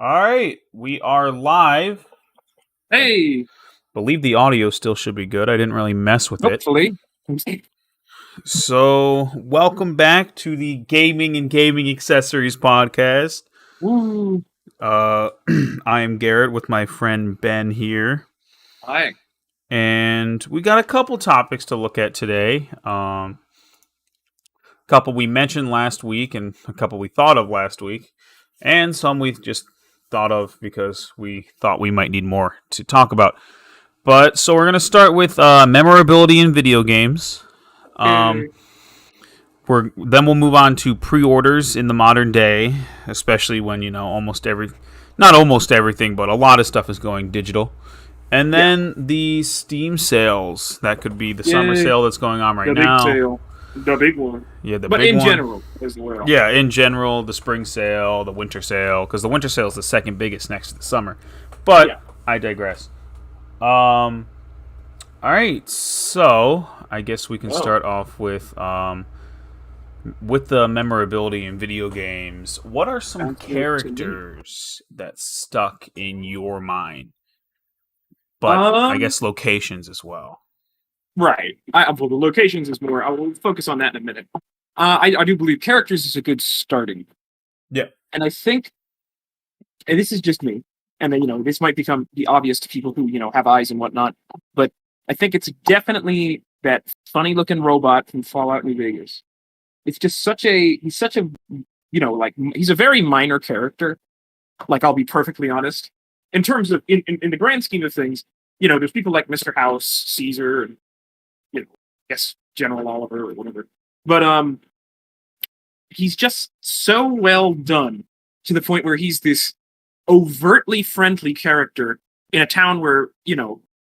All right, we are live. Hey, Believe the audio still should be good. I didn't really mess with it. hopefully. So, welcome back to the Gaming and Gaming Accessories podcast. Woo. Uh, I am Garrett with my friend Ben here, Hi. and we got a couple topics to look at today. A couple we mentioned last week, and a couple we thought of last week, and some we just thought of because we thought we might need more to talk about. But so we're gonna start with memorability in video games. Um, Hey. then we'll move on to pre-orders in the modern day, especially when not almost everything, but a lot of stuff is going digital. And Yeah. then the Steam sales. That could be the summer Yay. sale that's going on right The big now. sale. The big one. Yeah, the But big in one. general as well. Yeah, in general, the spring sale, the winter sale, because the winter sale is the second biggest next to the summer. But Yeah. I digress. All right, so I guess we can Oh. start off with the memorability in video games. What are some Sounds good to me. characters that stuck in your mind? But I Um, guess locations as well. right. Well, the locations is more. I will focus on that in a minute. I do believe characters is a good starting. Yeah. And I think, and this is just me, and then, this might become the obvious to people who, have eyes and whatnot, but I think it's definitely that funny looking robot from Fallout New Vegas. It's just he's such a, he's a very minor character. Like, I'll be perfectly honest. In terms of, in the grand scheme of things, there's people like Mr. House, Caesar, and, I guess General Oliver or whatever. But, he's just so well done to the point where he's this overtly friendly character in a town where,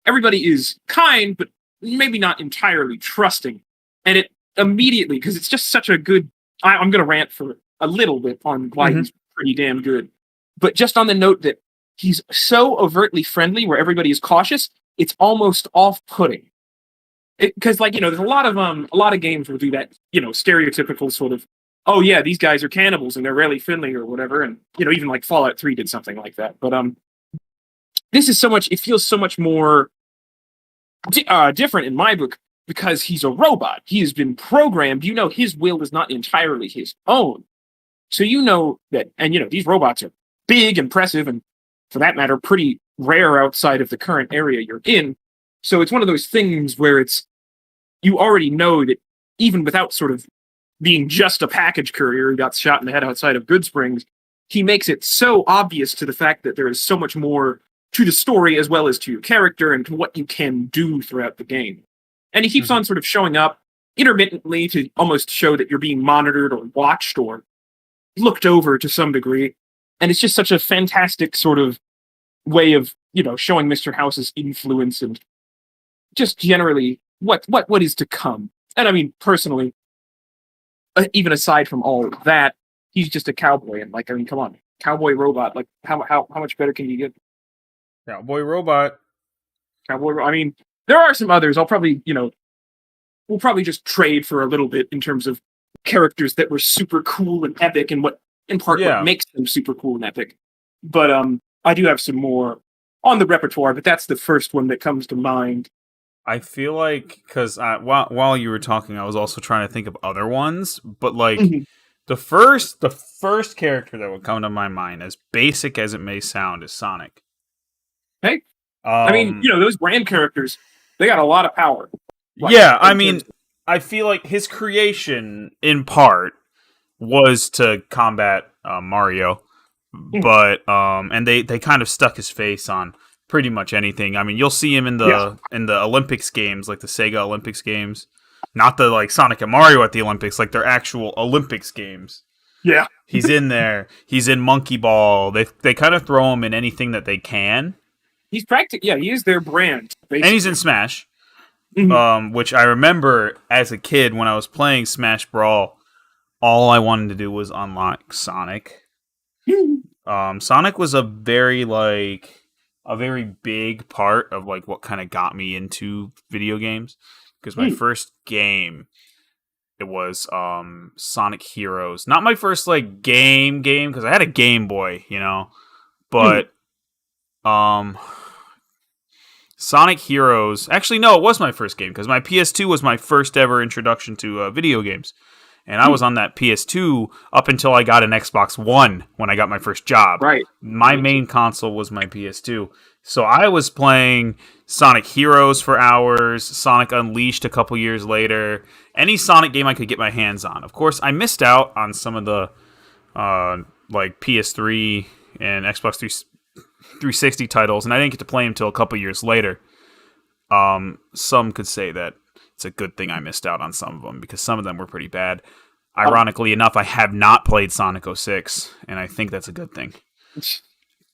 everybody is kind, but maybe not entirely trusting. And it immediately, because it's just such a good. I'm going to rant for a little bit on why Mhm. he's pretty damn good. But just on the note that he's so overtly friendly where everybody is cautious, it's almost off-putting. Because, there's a lot of games will do that, stereotypical sort of, oh yeah, these guys are cannibals and they're really friendly or whatever, and even like Fallout 3 did something like that. But this is so much. It feels so much more different in my book because he's a robot. He has been programmed. His will is not entirely his own. So that, and these robots are big, impressive, and for that matter, pretty rare outside of the current area you're in. So it's one of those things where you already know that even without sort of being just a package courier who got shot in the head outside of Good Springs, he makes it so obvious to the fact that there is so much more to the story as well as to your character and to what you can do throughout the game. And he keeps on sort of showing up intermittently to almost show that you're being monitored or watched or looked over to some degree. And it's just such a fantastic sort of way of, showing Mr. House's influence and just generally what is to come. And I mean, personally, even aside from all of that, he's just a cowboy. And come on, cowboy robot. Like, how much better can you get? Cowboy robot. Cowboy. I mean, there are some others. I'll probably, we'll probably just trade for a little bit in terms of characters that were super cool and epic, and what makes them super cool and epic. But I do have some more on the repertoire, but that's the first one that comes to mind. I feel like because while you were talking, I was also trying to think of other ones, but like Mhm. the first character that would come to my mind, as basic as it may sound, is Sonic. Hey, I mean, those brand characters, they got a lot of power. Yeah, I mean, I feel like his creation, in part, was to combat Mario, but and they kind of stuck his face on pretty much anything. I mean, you'll see him in the Olympics games, like the Sega Olympics games, not the like Sonic and Mario at the Olympics, like their actual Olympics games. Yeah, He's in there. He's in Monkey Ball. They kind of throw him in anything that they can. he's practically, yeah, he is their brand, basically. And he's in Smash. Mhm. Which I remember as a kid when I was playing Smash Brawl, all I wanted to do was unlock Sonic. Sonic was a very big part of like what kind of got me into video games, because my first game, it was Sonic Heroes. Not my first like game because I had a Game Boy, but Sonic Heroes. Actually, no, it was my first game because my PS2 was my first ever introduction to video games. And I was on that PS2 up until I got an Xbox One when I got my first job. Right. My main console was my PS2. So I was playing Sonic Heroes for hours, Sonic Unleashed a couple years later, any Sonic game I could get my hands on. Of course, I missed out on some of the like PS3 and Xbox 360 titles, and I didn't get to play them until a couple years later. Some could say that it's a good thing I missed out on some of them because some of them were pretty bad. Ironically enough, I have not played Sonic 06, and I think that's a good thing.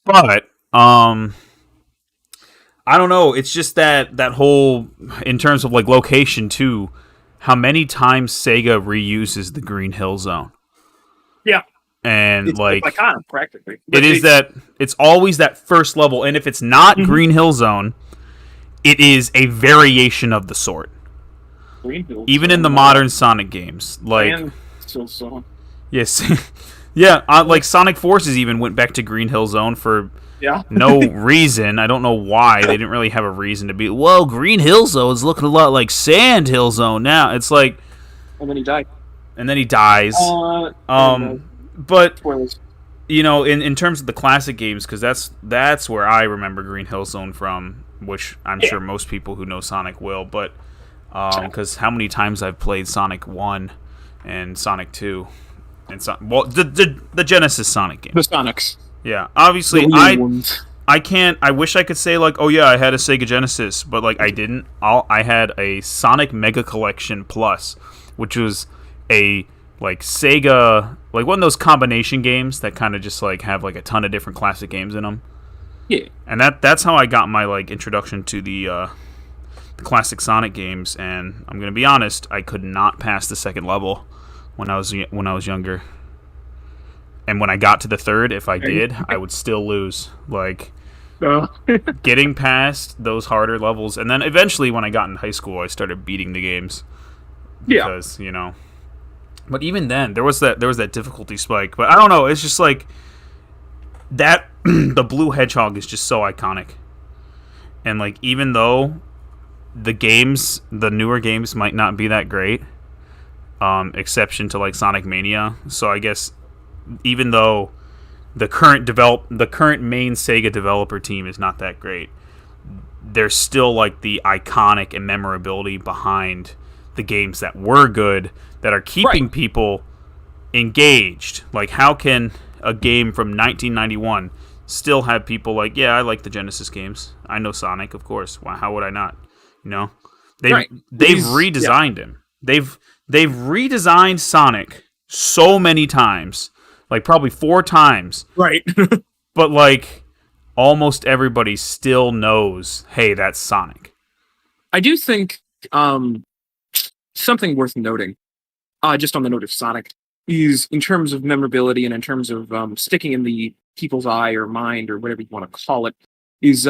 But I don't know. It's just that whole, in terms of like location too, how many times Sega reuses the Green Hill Zone. Yeah. And it's like iconic, practically. But it's always that first level, and if it's not Green Hill Zone, it is a variation of the sort. Even in the modern Sonic games, like yes, yeah, like Sonic Forces even went back to Green Hill Zone for no reason. I don't know why. They didn't really have a reason to be. Well, Green Hill Zone is looking a lot like Sand Hill Zone now. It's like, and then he died. And then he dies. But you know, in terms of the classic games, because that's where I remember Green Hill Zone from, which I'm sure most people who know Sonic will, but. Because how many times I've played Sonic 1 and Sonic 2 and the Genesis Sonic game. The Sonics. Yeah, obviously I can't. I wish I could say like, oh yeah, I had a Sega Genesis, but like I didn't. I had a Sonic Mega Collection Plus, which was a like Sega, like one of those combination games that kind of just like have like a ton of different classic games in them. Yeah, and that's how I got my like introduction to the classic Sonic games, and I'm gonna be honest, I could not pass the second level when I was younger, and when I got to the third, if I did, I would still lose. Like getting past those harder levels, and then eventually, when I got in high school, I started beating the games because you know. But even then, there was that difficulty spike. But I don't know. It's just like that. The blue hedgehog is just so iconic, and like even though the newer games might not be that great, exception to like Sonic Mania. So I guess even though the current main Sega developer team is not that great, there's still like the iconic and memorability behind the games that were good that are keeping people engaged. Like how can a game from 1991 still have people like, yeah, I like the Genesis games. I know Sonic, of course. How would I not? You know, they've redesigned him. They've redesigned Sonic so many times, like probably 4 times. Right. But like almost everybody still knows, hey, that's Sonic. I do think something worth noting, just on the note of Sonic, is in terms of memorability and in terms of sticking in the people's eye or mind or whatever you want to call it, is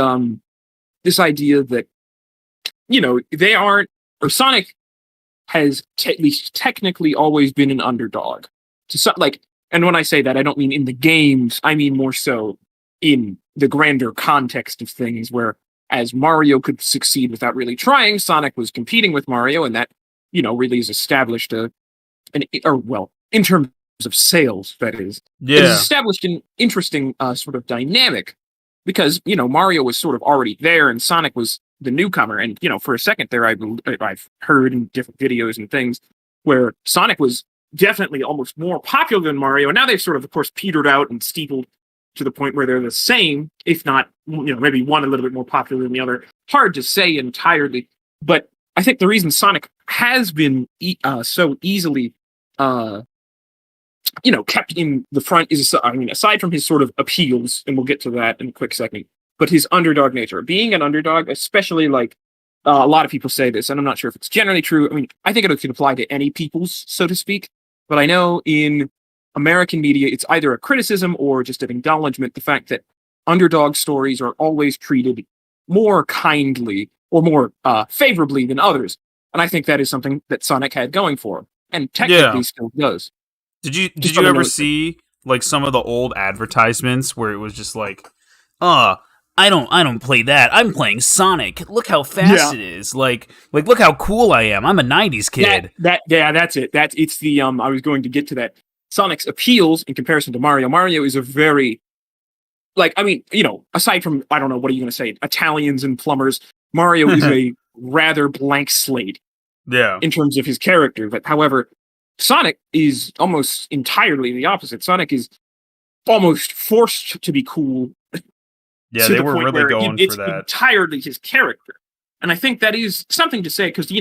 this idea that, you know, they aren't, or Sonic has at least technically always been an underdog. And when I say that, I don't mean in the games, I mean more so in the grander context of things, where as Mario could succeed without really trying, Sonic was competing with Mario, and that, you know, really has established in terms of sales, that is, it has established an interesting sort of dynamic, because, you know, Mario was sort of already there and Sonic was the newcomer. And, you know, for a second there, I've heard in different videos and things where Sonic was definitely almost more popular than Mario. And now they've sort of course, petered out and steepled to the point where they're the same, if not, you know, maybe one a little bit more popular than the other. Hard to say entirely. But I think the reason Sonic has been so easily, you know, kept in the front is, I mean, aside from his sort of appeals, and we'll get to that in a quick second, but his underdog nature. Being an underdog, especially like a lot of people say this, and I'm not sure if it's generally true. I mean, I think it could apply to any peoples, so to speak. But I know in American media, it's either a criticism or just an acknowledgement, the fact that underdog stories are always treated more kindly or more favorably than others. And I think that is something that Sonic had going for him, and technically still does. Did you ever see like some of the old advertisements where it was just like I don't play that. I'm playing Sonic. Look how fast it is. Like look how cool I am. I'm a 90s kid. That's it. It's the I was going to get to that. Sonic's appeals in comparison to Mario. Mario is a very, like, I mean, aside from, I don't know, what are you going to say, Italians and plumbers, Mario is a rather blank slate. Yeah. In terms of his character. But however, Sonic is almost entirely the opposite. Sonic is almost forced to be cool. Yeah, they were really going for that. It's entirely his character. And I think that is something to say, because,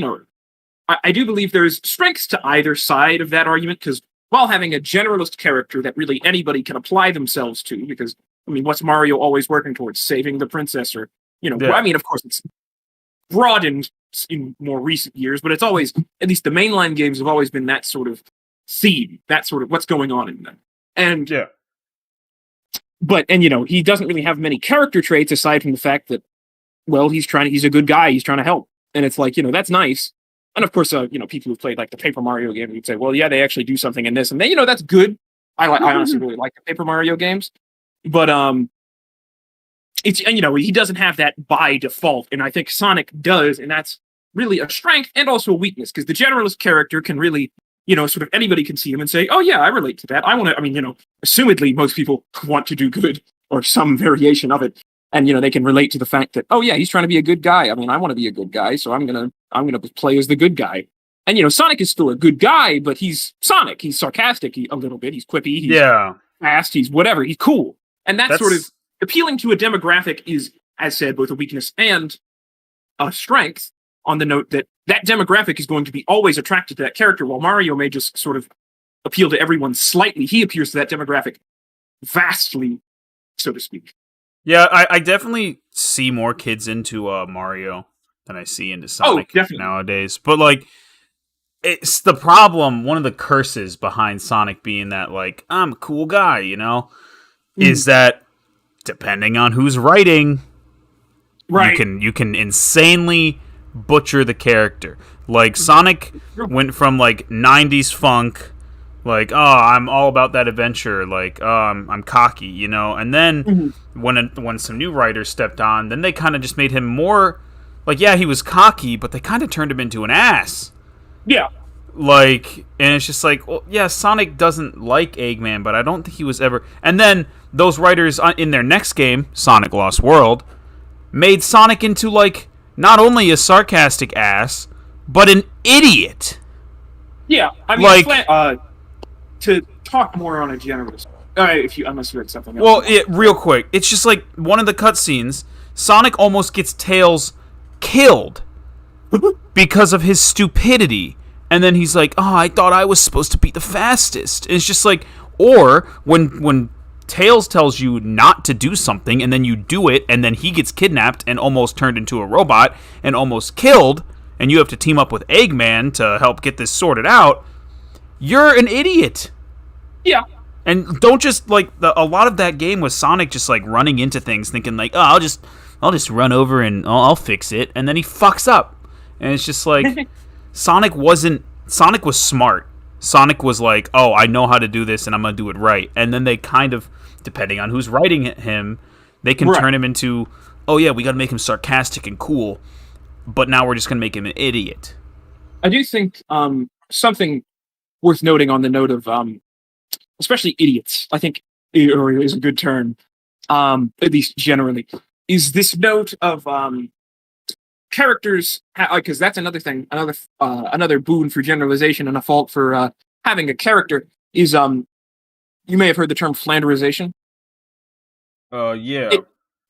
I do believe there's strengths to either side of that argument, because while having a generalist character that really anybody can apply themselves to, because, I mean, what's Mario always working towards? Saving the princess, or, I mean, of course, it's broadened in more recent years, but it's always, at least the mainline games have always been that sort of theme, that sort of what's going on in them. And yeah. But he doesn't really have many character traits aside from the fact that, well, he's a good guy, he's trying to help. And it's like, that's nice. And of course, people who played like the Paper Mario game would say, well, yeah, they actually do something in this, and then, that's good. I honestly really like the Paper Mario games, but it's, he doesn't have that by default, and I think Sonic does, and that's really a strength and also a weakness, because the generalist character can really, sort of anybody can see him and say, oh yeah, I relate to that. I want to. I mean, assumedly most people want to do good or some variation of it. And, they can relate to the fact that, oh yeah, he's trying to be a good guy. I mean, I want to be a good guy, so I'm going to play as the good guy. And, Sonic is still a good guy, but he's Sonic. He's sarcastic a little bit. He's quippy. He's fast. He's whatever. He's cool. And that's sort of appealing to a demographic is, as said, both a weakness and a strength, on the note that demographic is going to be always attracted to that character, while Mario may just sort of appeal to everyone slightly. He appeals to that demographic vastly, so to speak. Yeah, I definitely see more kids into Mario than I see into Sonic nowadays. But, like, it's the problem, one of the curses behind Sonic being that, like, I'm a cool guy, is that depending on who's writing, you can insanely butcher the character. Like, Sonic went from, like, 90s funk, like, oh, I'm all about that adventure, like, I'm cocky, and then when some new writers stepped on, then they kind of just made him more, like, yeah, he was cocky, but they kind of turned him into an ass. Yeah. Like, and it's just like, well, yeah, Sonic doesn't like Eggman, but I don't think he was ever, and then those writers in their next game, Sonic Lost World, made Sonic into, like, not only a sarcastic ass, but an idiot. Yeah, I mean, like, to talk more on a generalist, unless you had something else. Well, real quick, it's just like one of the cutscenes, Sonic almost gets Tails killed because of his stupidity, and then he's like, "Oh, I thought I was supposed to be the fastest." And it's just like, or when Tails tells you not to do something, and then you do it, and then he gets kidnapped and almost turned into a robot and almost killed, and you have to team up with Eggman to help get this sorted out. You're an idiot. Yeah. And don't just, like, a lot of that game was Sonic just, like, running into things thinking, like, oh, I'll just run over and I'll fix it, and then he fucks up. And it's just like Sonic was smart. Sonic was like, oh, I know how to do this and I'm going to do it right. And then they kind of, depending on who's writing him, they can turn him into, oh yeah, we got to make him sarcastic and cool, but now we're just going to make him an idiot. I do think something worth noting on the note of especially idiots, I think, is a good term, at least generally, is this note of characters, because that's another thing, another boon for generalization and a fault for having a character is, you may have heard the term Flanderization. Yeah.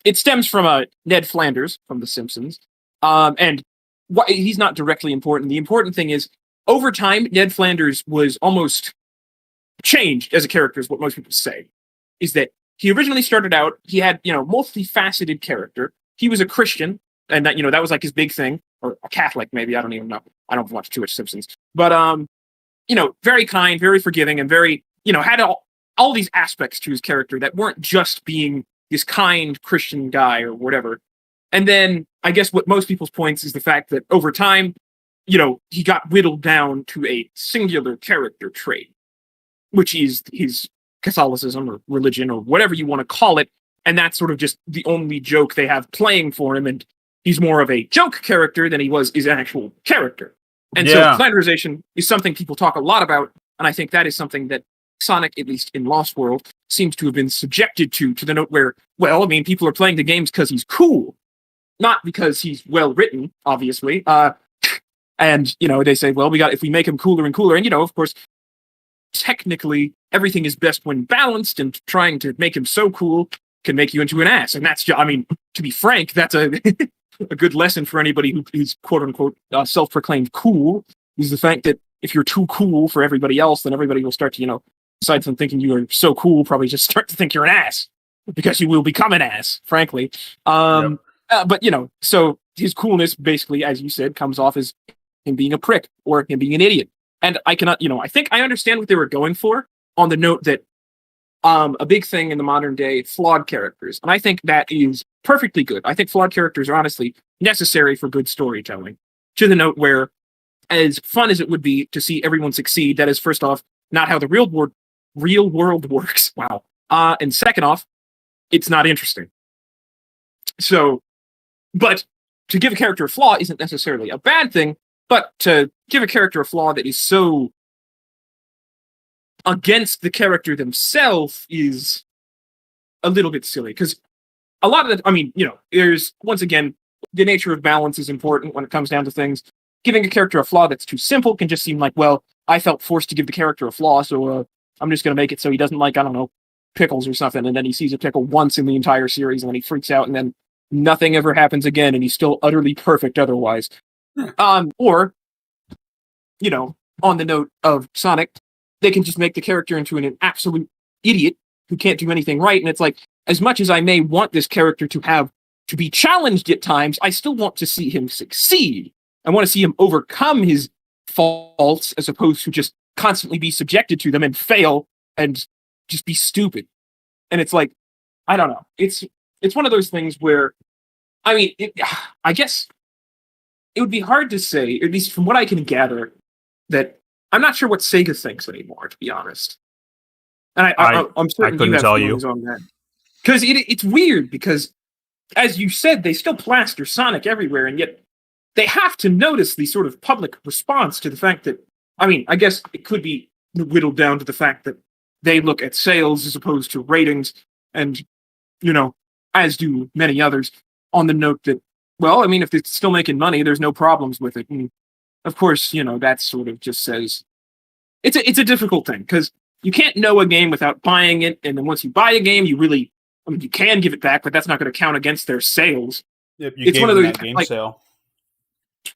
It stems from Ned Flanders from The Simpsons, and he's not directly important. The important thing is, over time, Ned Flanders was almost changed as a character, is what most people say. Is that he originally started out, he had, multifaceted character. He was a Christian, and that was like his big thing, or a Catholic maybe, I don't even know. I don't watch too much Simpsons. But very kind, very forgiving, and very, had all these aspects to his character that weren't just being this kind Christian guy or whatever. And then I guess what most people's points is the fact that over time, he got whittled down to a singular character trait, which is his Catholicism or religion or whatever you want to call it. and that's sort of just the only joke they have playing for him, and he's more of a joke character than he was his actual character. And so slanderization is something people talk a lot about, and I think that is something that Sonic, at least in Lost World, seems to have been subjected to the note where, well, I mean, people are playing the games because he's cool, not because he's well written, obviously. And, you know, they say, well, if we make him cooler and cooler, and, you know, of course, technically, everything is best when balanced, and trying to make him so cool can make you into an ass. And that's just, I mean, to be frank, that's a good lesson for anybody who's quote unquote self-proclaimed cool, is the fact that if you're too cool for everybody else, then everybody will start to, you know, aside from thinking you are so cool, probably just start to think you're an ass, because you will become an ass, frankly. But, you know, so his coolness basically, as you said, comes off as him being a prick or him being an idiot. And I cannot, you know, I think I understand what they were going for on the note that a big thing in the modern day, flawed characters. And I think that is perfectly good. I think flawed characters are honestly necessary for good storytelling, to the note where, as fun as it would be to see everyone succeed, that is, first off, not how the real world works. Wow. And second off, it's not interesting. So, but to give a character a flaw isn't necessarily a bad thing, but to give a character a flaw that is so against the character themselves is a little bit silly. Because a lot of the, I mean, you know, there's, once again, the nature of balance is important when it comes down to things. Giving a character a flaw that's too simple can just seem like, well, I felt forced to give the character a flaw, so I'm just going to make it so he doesn't like, I don't know, pickles or something, and then he sees a pickle once in the entire series, and then he freaks out, and then nothing ever happens again, and he's still utterly perfect otherwise. Or, you know, on the note of Sonic, they can just make the character into an absolute idiot who can't do anything right, and it's like, as much as I may want this character to be challenged at times, I still want to see him succeed. I want to see him overcome his faults, as opposed to just constantly be subjected to them and fail and just be stupid. And it's like, I don't know. It's one of those things where, I mean, I guess it would be hard to say, at least from what I can gather, that I'm not sure what Sega thinks anymore, to be honest. And I'm certain I couldn't you have tell feelings on that. Because it's weird, because, as you said, they still plaster Sonic everywhere, and yet they have to notice the sort of public response to the fact that, I mean, I guess it could be whittled down to the fact that they look at sales as opposed to ratings, and, you know, as do many others, on the note that, well, I mean, if it's still making money, there's no problems with it. And of course, you know, that sort of just says it's a difficult thing, because you can't know a game without buying it, and then once you buy a game, you really, I mean, you can give it back, but that's not going to count against their sales. Yep, it's one of those game sale.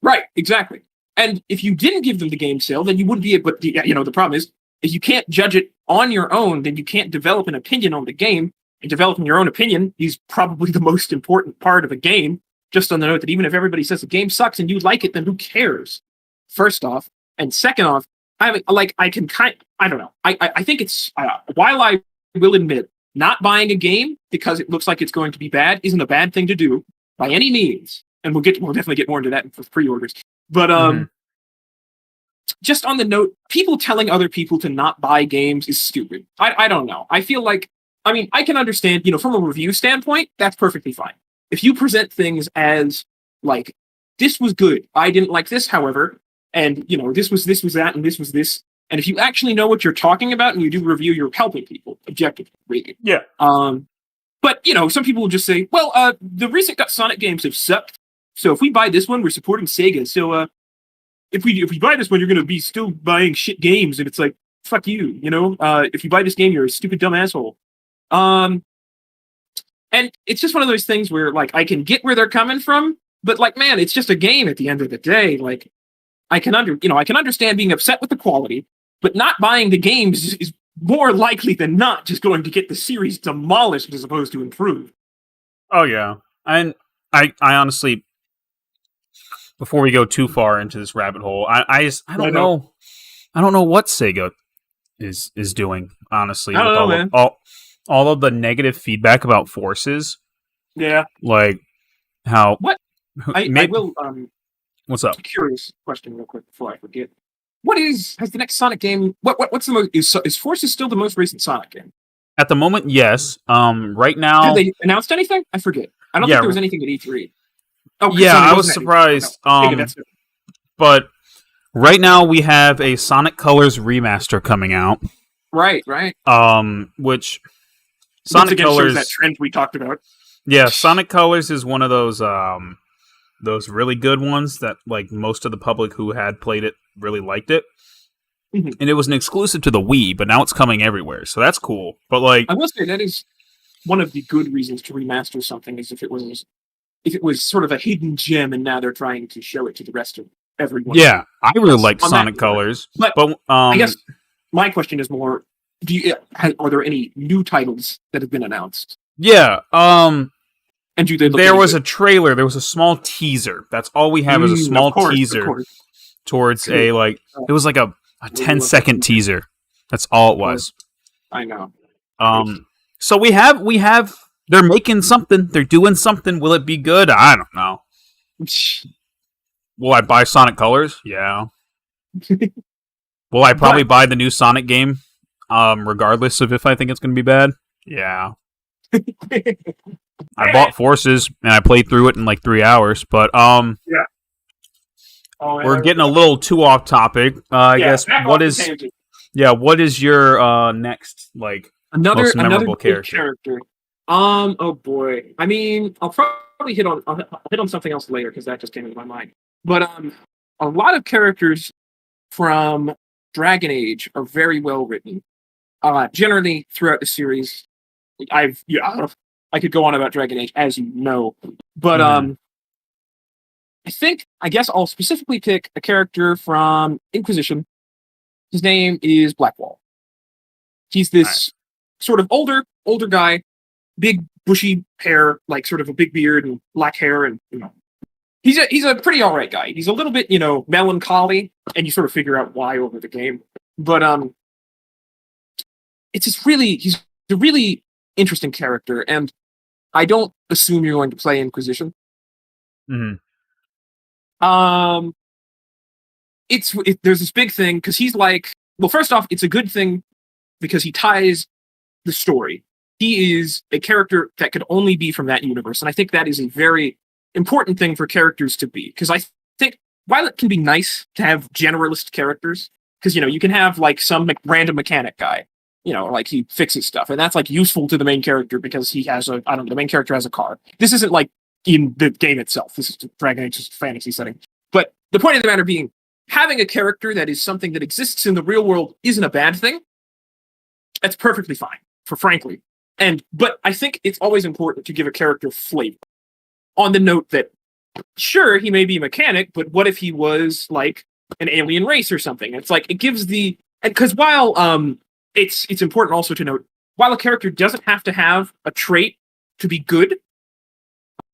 Right, exactly. And if you didn't give them the game sale, then you wouldn't be able. But you know, the problem is, if you can't judge it on your own, then you can't develop an opinion on the game. And developing your own opinion is probably the most important part of a game. Just on the note that even if everybody says the game sucks and you like it, then who cares? First off, and second off, I don't know. I think it's while I will admit not buying a game because it looks like it's going to be bad isn't a bad thing to do by any means. And we'll definitely get more into that with pre-orders. But just on the note, people telling other people to not buy games is stupid. I don't know. I feel like, I mean, I can understand, you know, from a review standpoint, that's perfectly fine. If you present things as like, this was good, I didn't like this, however, and, you know, this was that, and this was this. And if you actually know what you're talking about and you do review, you're helping people objectively. Yeah. But, you know, some people will just say, well, the recent Sonic games have sucked. So if we buy this one, we're supporting Sega. So if we buy this one, you're going to be still buying shit games. And it's like, fuck you, you know? If you buy this game, you're a stupid, dumb asshole. And it's just one of those things where, like, I can get where they're coming from, but, like, man, it's just a game at the end of the day. Like, I can understand being upset with the quality, but not buying the games is more likely than not just going to get the series demolished as opposed to improved. Oh, yeah. And I honestly, before we go too far into this rabbit hole, I don't know. I don't know what Sega is doing, honestly. I don't know, man. All of the negative feedback about Forces. Yeah. Like how what I will what's up? Curious question real quick before I forget. Has the next Sonic game, what's the most, is Forces still the most recent Sonic game? At the moment, yes. Right Did now, they announce anything? I forget. I don't think there yeah, was anything at E3. Oh, because yeah. Sony I was wasn't at E3. No, surprised. maybe that's it. But right now we have a Sonic Colors remaster coming out. Right, right. Which Once Sonic again shows that Colors, trend we talked about. yeah, Sonic Colors is one of those really good ones that like most of the public who had played it really liked it. Mhm. And it was an exclusive to the Wii, but now it's coming everywhere, so that's cool. But like, I will say that is one of the good reasons to remaster something is if it was sort of a hidden gem and now they're trying to show it to the rest of everyone. yeah, I really liked On that Sonic regard. Colors, But but I guess my question is more: are there any new titles that have been announced? yeah, And do they look there any was a good? trailer, there was a small teaser. That's all we have is a Of small course, of teaser course. towards Good. a like it was like a Really 10-second love that teaser. That's all it was. I know. So we have they're making something. They're doing something. Will it be good? I don't know. Will I buy Sonic Colors? Yeah. Will I probably buy the new Sonic game? Regardless of if I think it's going to be bad? Yeah. I bought Forces and I played through it in like 3 hours, but Yeah. we're getting a little too off topic. I guess what is your next like most memorable good character? Oh boy. I mean, I'll probably I'll hit on something else later because that just came into my mind. But a lot of characters from Dragon Age are very well written. Generally throughout the series, I could go on about Dragon Age as you know, but I guess I'll specifically pick a character from Inquisition. His name is Blackwall. He's this sort of older guy, big bushy hair, like sort of a big beard and black hair, and he's a pretty alright guy. He's a little bit melancholy, and you sort of figure out why over the game. But he's a really interesting character, and I don't assume you're going to play Inquisition. Mm-hmm. There's this big thing because he's like, well, first off, it's a good thing because he ties the story. He is a character that could only be from that universe, and I think that is a very important thing for characters to be. Because I think while it can be nice to have generalist characters, because you can have like some random mechanic guy, like he fixes stuff, and that's like useful to the main character because he has the main character has a car. This isn't like in the game itself. This is Dragon Age's fantasy setting. But the point of the matter being, having a character that is something that exists in the real world isn't a bad thing. That's perfectly fine, frankly. But I think it's always important to give a character flavor. On the note that, sure, he may be a mechanic, but what if he was like an alien race or something? It's like it gives because while it's important also to note, while a character doesn't have to have a trait to be good,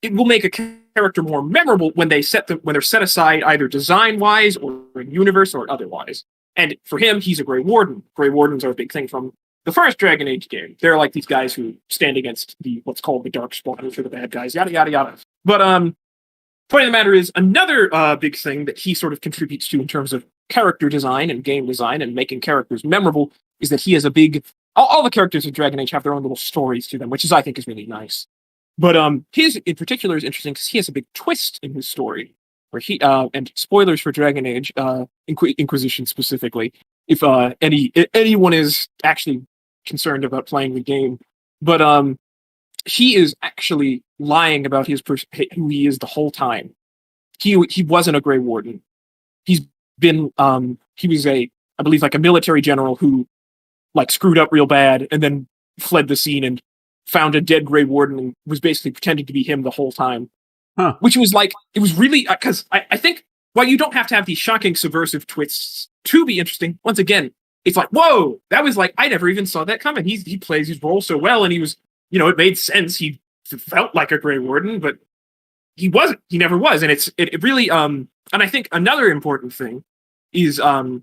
it will make a character more memorable when they're set aside either design-wise or in universe or otherwise. And for him, he's a Grey Warden. Grey Wardens are a big thing from the first Dragon Age game. They're like these guys who stand against what's called the Dark Spawners, or the bad guys, yada yada yada. But point of the matter is, another big thing that he sort of contributes to in terms of character design and game design and making characters memorable is that he has a big. All the characters of Dragon Age have their own little stories to them, which I think is really nice. But his in particular is interesting because he has a big twist in his story, where he and spoilers for Dragon Age, Inquisition specifically, if anyone is actually concerned about playing the game, but he is actually lying about who he is the whole time. He wasn't a Grey Warden. He was I believe like a military general who like screwed up real bad and then fled the scene and found a dead Grey Warden and was basically pretending to be him the whole time. Huh. Which was like, it was really, because I think while you don't have to have these shocking subversive twists to be interesting, once again, it's like, whoa, that was like, I never even saw that coming. He plays his role so well, and he was, it made sense. He felt like a Grey Warden, but he wasn't. He never was. And it really, and I think another important thing is, this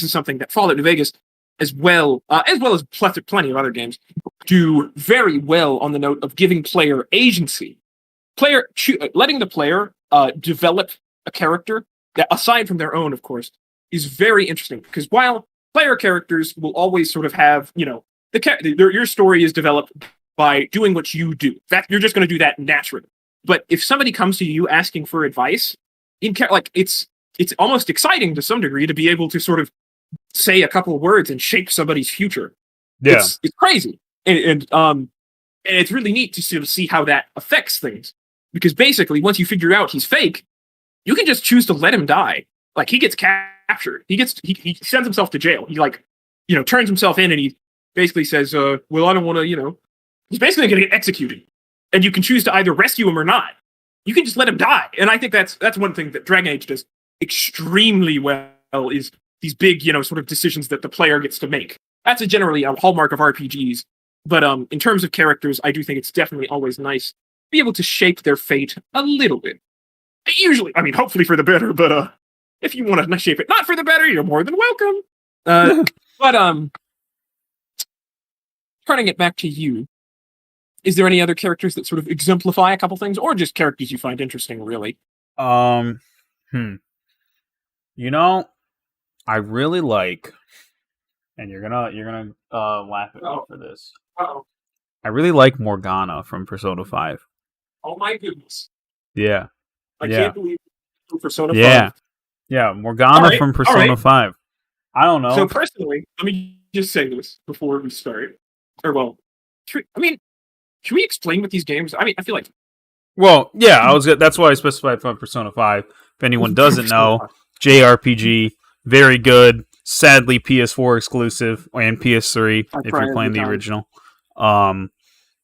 is something that Fallout New Vegas, as well as plenty of other games, do very well on the note of giving player agency. Letting the player develop a character that, aside from their own, of course, is very interesting. Because while player characters will always sort of have, your story is developed by doing what you do. In fact, you're just going to do that naturally. But if somebody comes to you asking for advice, it's almost exciting to some degree to be able to sort of say a couple of words and shape somebody's future. Yeah, It's crazy, and it's really neat to sort of see how that affects things. Because basically, once you figure out he's fake, you can just choose to let him die. Like, he gets captured. He sends himself to jail. He turns himself in, and he basically says, well, I don't want to, he's basically going to get executed. And you can choose to either rescue him or not. You can just let him die. And I think that's one thing that Dragon Age does extremely well, is these big, sort of decisions that the player gets to make. That's generally a hallmark of RPGs. But in terms of characters, I do think it's definitely always nice to be able to shape their fate a little bit. Usually, hopefully for the better, but if you want to shape it not for the better, you're more than welcome. But turning it back to you, is there any other characters that sort of exemplify a couple things, or just characters you find interesting, really? I really like, and you're gonna laugh at me for this. Uh-oh. I really like Morgana from Persona 5. Oh my goodness. Yeah. I can't believe Persona 5. Yeah, Morgana from Persona 5. I don't know. So personally, let me just say this before we start. Should we explain what these games? I feel like. Well, yeah, that's why I specified from Persona 5. If anyone doesn't know, JRPG, very good. Sadly, PS4 exclusive and PS3 if you're playing the original.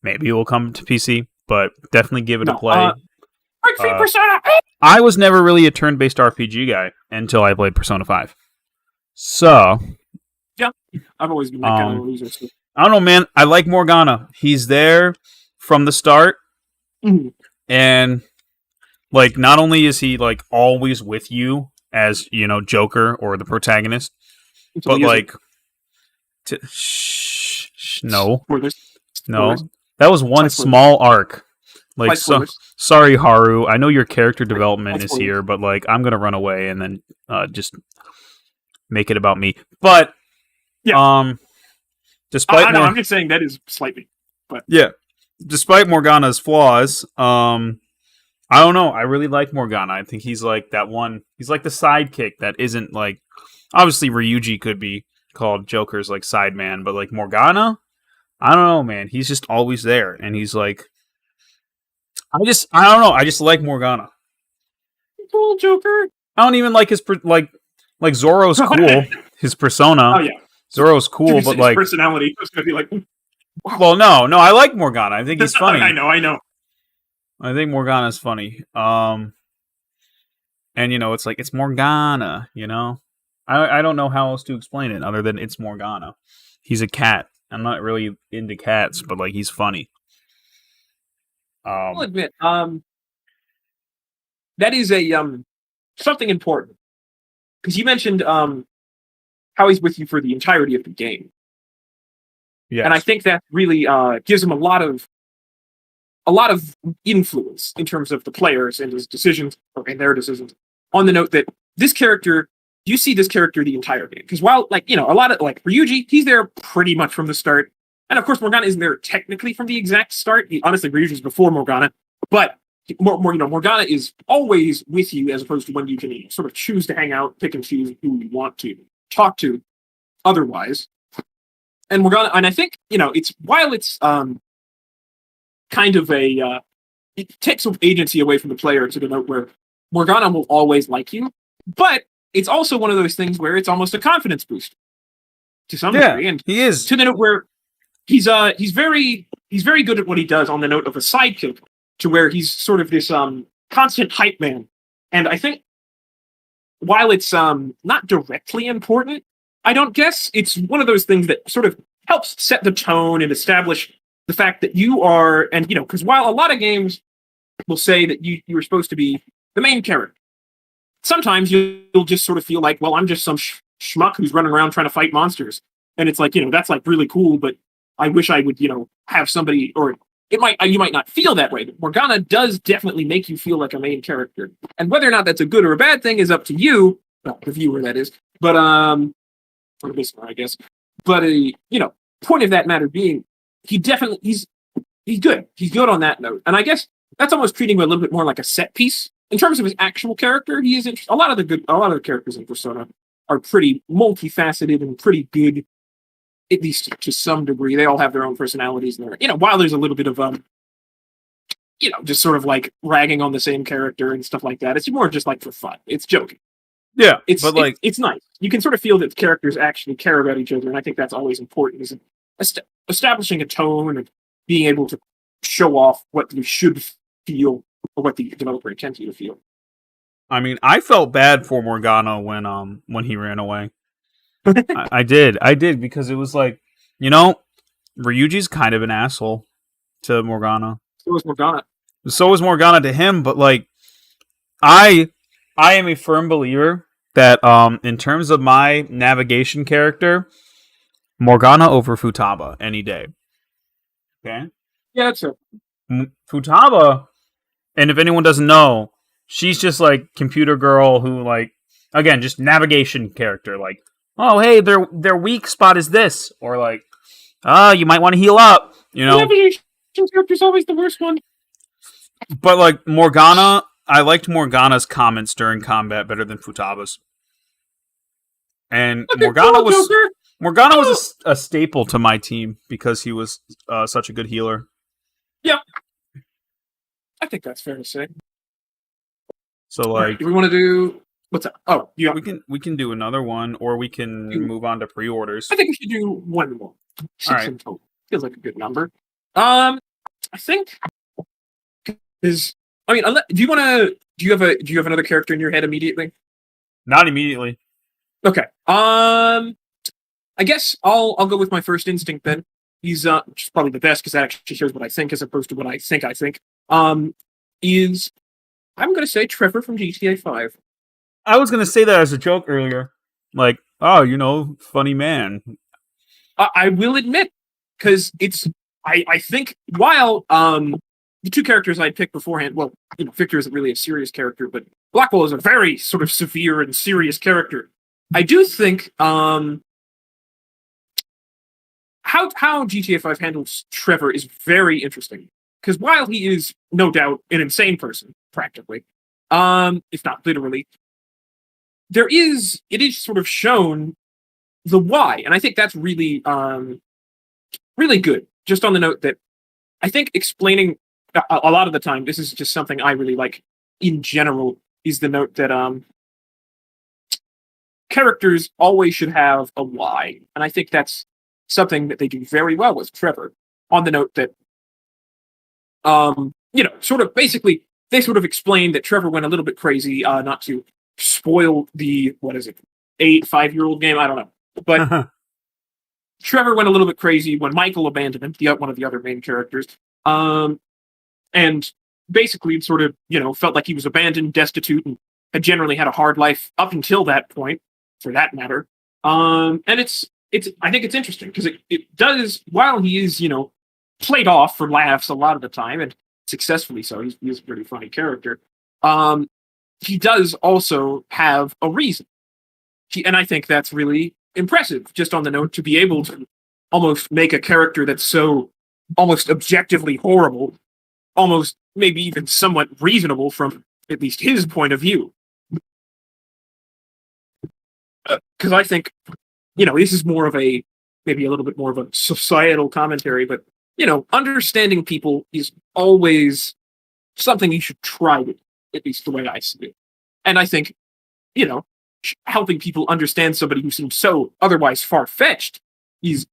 Maybe it will come to PC, but definitely give it a play. I was never really a turn-based RPG guy until I played Persona 5. So, yeah, I've always been that kind of loser. So. I don't know, man. I like Morgana. He's there from the start, and not only is he always with you as Joker or the protagonist, but no, that was one small arc. Sorry, Haru. I know your character development is here, but I'm gonna run away and then just make it about me. But despite I'm just saying that is slightly, but despite Morgana's flaws, I don't know. I really like Morgana. I think he's that one. He's the sidekick that isn't obviously Ryuji could be called Joker's side man, but Morgana, I don't know, man. He's just always there, and he's I don't know. I just like Morgana. Cool Joker. I don't even like his Zoro's cool. His persona. Oh yeah. Zoro's cool, but his personality is gonna be wow. Well, no, I like Morgana. I think he's funny. I know. I think Morgana's funny. And it's Morgana. I don't know how else to explain it other than it's Morgana. He's a cat. I'm not really into cats, but he's funny. I'll admit, that is a something important, because you mentioned how he's with you for the entirety of the game. Yeah, and I think that really gives him a lot of influence in terms of the players and his decisions and their decisions. On the note that this character, you see this character the entire game, because while a lot of Ryuji, he's there pretty much from the start. And of course, Morgana isn't there technically from the exact start. Honestly, Ryuji's before Morgana, but Morgana is always with you, as opposed to when you can sort of choose to hang out, pick and choose who you want to talk to. Otherwise, and Morgana, and I think it's kind of it takes some agency away from the player to the note where Morgana will always like you, but it's also one of those things where it's almost a confidence boost to some degree, and he is to the note where he's very good at what he does on the note of a sidekick, to where he's sort of this constant hype man. And I think while it's not directly important, I don't guess, it's one of those things that sort of helps set the tone and establish the fact that you are, and because while a lot of games will say that you're supposed to be the main character, sometimes you'll just sort of feel like, well, I'm just some schmuck who's running around trying to fight monsters, and it's that's really cool, but I wish I would, have somebody, or you might not feel that way. But Morgana does definitely make you feel like a main character, and whether or not that's a good or a bad thing is up to you, well, the viewer, that is. But or listener, I guess. But point of that matter being, he's good. He's good on that note, and I guess that's almost treating him a little bit more like a set piece in terms of his actual character. He is a lot of the characters in Persona are pretty multifaceted and pretty good, at least to some degree. They all have their own personalities, and while there's a little bit of just sort of like ragging on the same character and stuff like that, it's more just like for fun. It's joking. Yeah, it's nice. You can sort of feel that the characters actually care about each other, and I think that's always important. Is establishing a tone and being able to show off what you should feel or what the developer intends you to feel. I mean, I felt bad for Morgana when he ran away. I did because it was like, Ryuji's kind of an asshole to Morgana. So was Morgana. So was Morgana to him, but like, I am a firm believer that in terms of my navigation character, Morgana over Futaba any day. Okay? Yeah, that's it. Futaba, and if anyone doesn't know, she's just like computer girl who like, again, just navigation character. Like, oh hey, their weak spot is this, or like, you might want to heal up. Navigation character's always the worst one. But like Morgana, I liked Morgana's comments during combat better than Futaba's. And Morgana was a staple to my team because he was such a good healer. Yep. I think that's fair to say. So like, do we want to do what's that? Oh, yeah. We can do another one, or we can move on to pre-orders. I think we should do one more. 6 All right. in total. Feels like a good number. I think is. I mean, do you have another character in your head immediately? Not immediately. Okay. I guess I'll go with my first instinct then. He's which is probably the best because that actually shows what I think as opposed to what I think. Is I'm going to say Trevor from GTA 5. I was going to say that as a joke earlier, like, oh, funny man. I will admit, because I think while the two characters I'd picked beforehand, well, Victor isn't really a serious character, but Blackwell is a very sort of severe and serious character. I do think how GTA 5 handles Trevor is very interesting. Because while he is no doubt an insane person, practically, if not literally, it is sort of shown the why, and I think that's really really good. Just on the note that I think explaining a lot of the time, this is just something I really like in general, is the note that characters always should have a why, and I think that's something that they do very well with Trevor. On the note that sort of basically they sort of explained that Trevor went a little bit crazy, not to spoil the 5-year-old game, I don't know, but Trevor went a little bit crazy when Michael abandoned him, one of the other main characters, and basically sort of felt like he was abandoned, destitute, and had generally had a hard life up until that point, for that matter. And it's I think it's interesting because it does, while he is played off for laughs a lot of the time, and successfully so. He's a pretty funny character. He does also have a reason. And I think that's really impressive, just on the note, to be able to almost make a character that's so almost objectively horrible, almost maybe even somewhat reasonable from at least his point of view. Because I think, this is more of maybe a little bit more of a societal commentary, but understanding people is always something you should try to, at least the way I see it. And I think, helping people understand somebody who seems so otherwise far-fetched is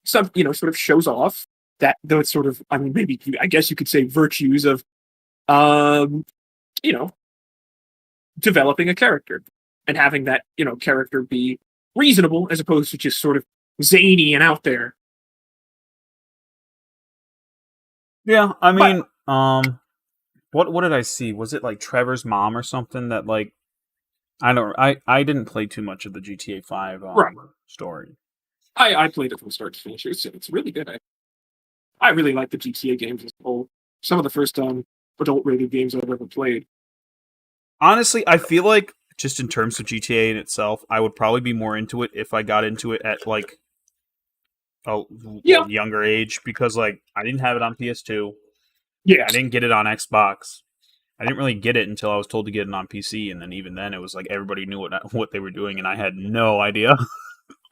sort of shows off that those sort of, maybe I guess you could say virtues of, developing a character and having that, character be reasonable as opposed to just sort of zany and out there. Yeah, what did I see? Was it like Trevor's mom or something that like I didn't play too much of the GTA 5 story. I played it from start to finish. It's really good. I really like the GTA games as a whole. Some of the first adult rated games I've ever played. Honestly, I feel like just in terms of GTA in itself, I would probably be more into it if I got into it at like a Yeah, younger age because like I didn't have it on PS2. yeah. I didn't get it on Xbox. I didn't really get it until I was told to get it on PC, and then even then, it was like everybody knew what they were doing, and I had no idea.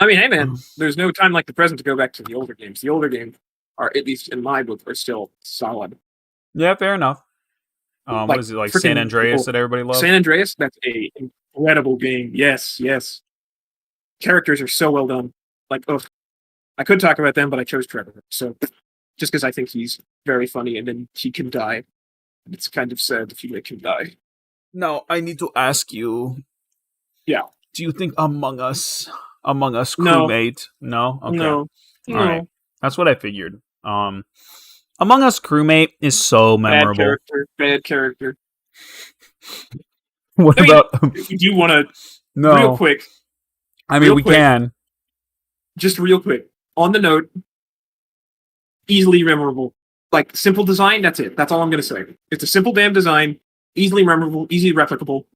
I mean, hey man, there's no time like the present to go back to the older games. The older games are, at least in my book, are still solid. Yeah, fair enough. What Like is it like San Andreas that everybody loves? San Andreas, that's a incredible game. Yes, yes. Characters are so well done. Like, ugh, I could talk about them, but I chose Trevor. So just because I think he's very funny, and then he can die. It's kind of sad if you make him die. No, I need to ask you. Yeah. Do you think Among Us No. crewmate? No. Okay. No. All No. right. That's what I figured. Among Us crewmate is so memorable. Bad character. What I mean, about? if you do want to, No. real quick, I mean, we can. just real quick, on the note, easily memorable. Like, simple design, that's it. That's all I'm going to say. It's a simple damn design, easily memorable, easily replicable.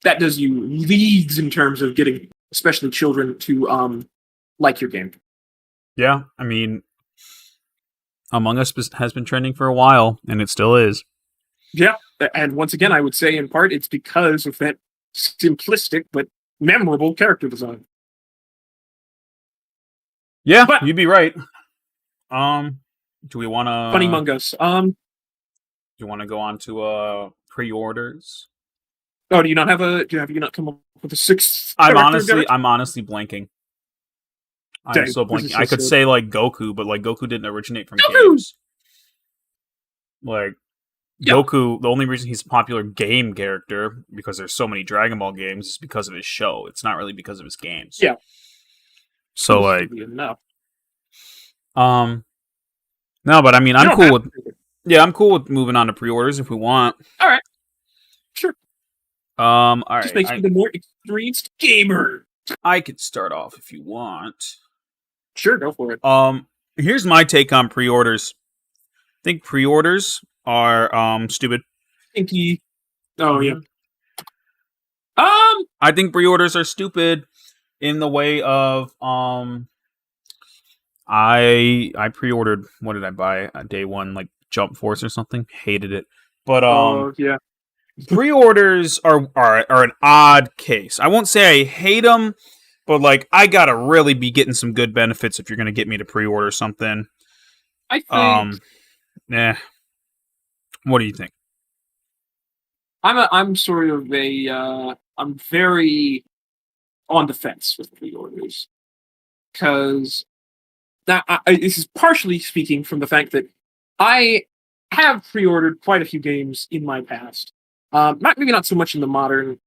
That does you leagues in terms of getting, especially children, to like your game. Yeah, I mean, Among Us has been trending for a while, and it still is. Yeah, and once again, I would say in part it's because of that simplistic but memorable character design. Yeah, But- you'd be right. Do we want to Funny Among Us. Do you want to go on to pre-orders? Oh, do you not come up with a sixth? I'm character, Derek? honestly blanking. I'm Dang, so this blanking. is I so could sad. say like Goku, but like Goku didn't originate from Goku! games. Like Yeah. Goku, the only reason he's a popular game character because there's so many Dragon Ball games is because of his show. It's not really because of his games. Yeah. So like, enough. no, but I mean, You I'm don't cool have with. to. Yeah, I'm cool with moving on to pre-orders if we want. All right. Sure. All right. Just makes you the more experienced gamer. I could start off if you want. Sure, go for it. Here's my take on pre-orders. I think pre-orders are stupid. Stinky. Oh yeah. I think pre-orders are stupid in the way of I pre-ordered, what did I buy? Day one, like Jump Force or something. Hated it. But yeah. pre-orders are an odd case. I won't say I hate them, but like I gotta really be getting some good benefits if you're gonna get me to pre-order something. I think What do you think? I'm sort of I'm very on the fence with pre-orders because this is partially speaking from the fact that I have pre-ordered quite a few games in my past. Maybe not so much in the modern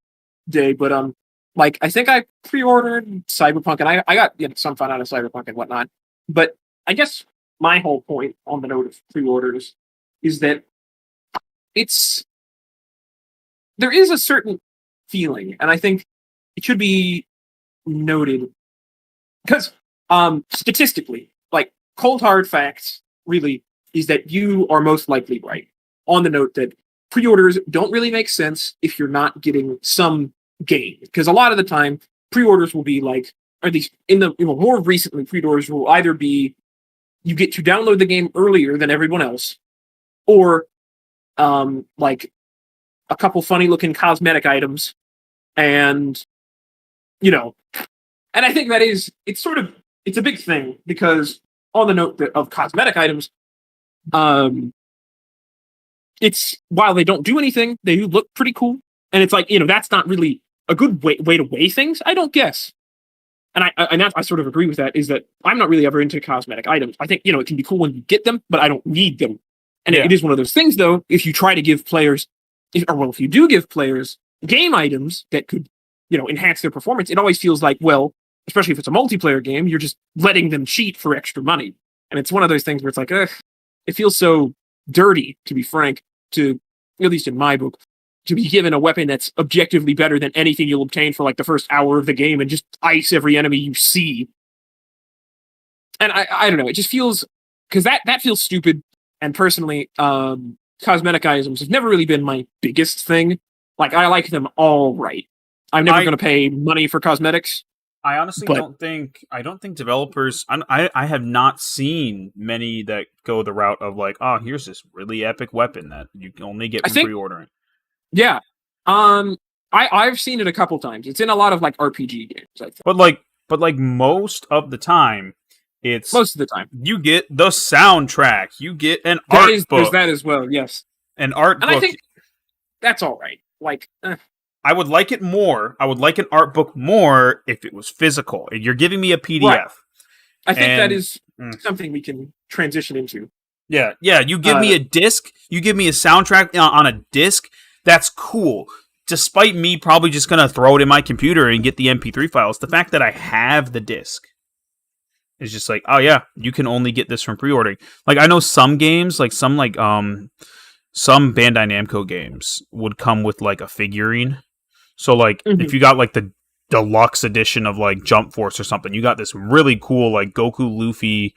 day, but like I think I pre-ordered Cyberpunk, and I got some fun out of Cyberpunk and whatnot. But I guess my whole point on the note of pre-orders is that there is a certain feeling, and I think it should be noted because statistically, like cold hard facts, really is that you are most likely right on the note that pre-orders don't really make sense if you're not getting some gain, because a lot of the time pre-orders will be like, or at least in the more recently, pre-orders will either be you get to download the game earlier than everyone else, or like a couple funny looking cosmetic items, and and I think it's a big thing because on the note of cosmetic items, it's while they don't do anything, they do look pretty cool, and it's like that's not really a good way to weigh things, I don't guess. And I sort of agree with that. Is that I'm not really ever into cosmetic items. I think it can be cool when you get them, but I don't need them. And it is one of those things, though. If you try to give players, if you do give players game items that could enhance their performance, it always feels like, well, especially if it's a multiplayer game, you're just letting them cheat for extra money. And it's one of those things where it's like, it feels so dirty, to be frank, to at least in my book, to be given a weapon that's objectively better than anything you'll obtain for like the first hour of the game and just ice every enemy you see. And I don't know, it just feels, because that feels stupid. And personally, cosmetic items have never really been my biggest thing. Like, I like them all right. I'm never going to pay money for cosmetics. I honestly But don't think developers. I have not seen many that go the route of like, oh, here's this really epic weapon that you can only get I from think, pre-ordering. yeah, um, I've seen it a couple times. It's in a lot of like RPG games. I think But like most of the time, it's most of the time. you get the soundtrack, you get There's that as well. Yes, an art and I book. think that's all right. Like, I would like it more. I would like an art book more if it was physical. You're giving me a PDF. right. I think that And is something we can transition into. yeah. You give me a disc. You give me a soundtrack on a disc. That's cool. Despite me probably just gonna throw it in my computer and get the MP3 files, the fact that I have the disc is just like, oh yeah, you can only get this from pre-ordering. Like I know some games, like some Bandai Namco games would come with like a figurine. So like if you got like the deluxe edition of like Jump Force or something, you got this really cool like Goku, Luffy,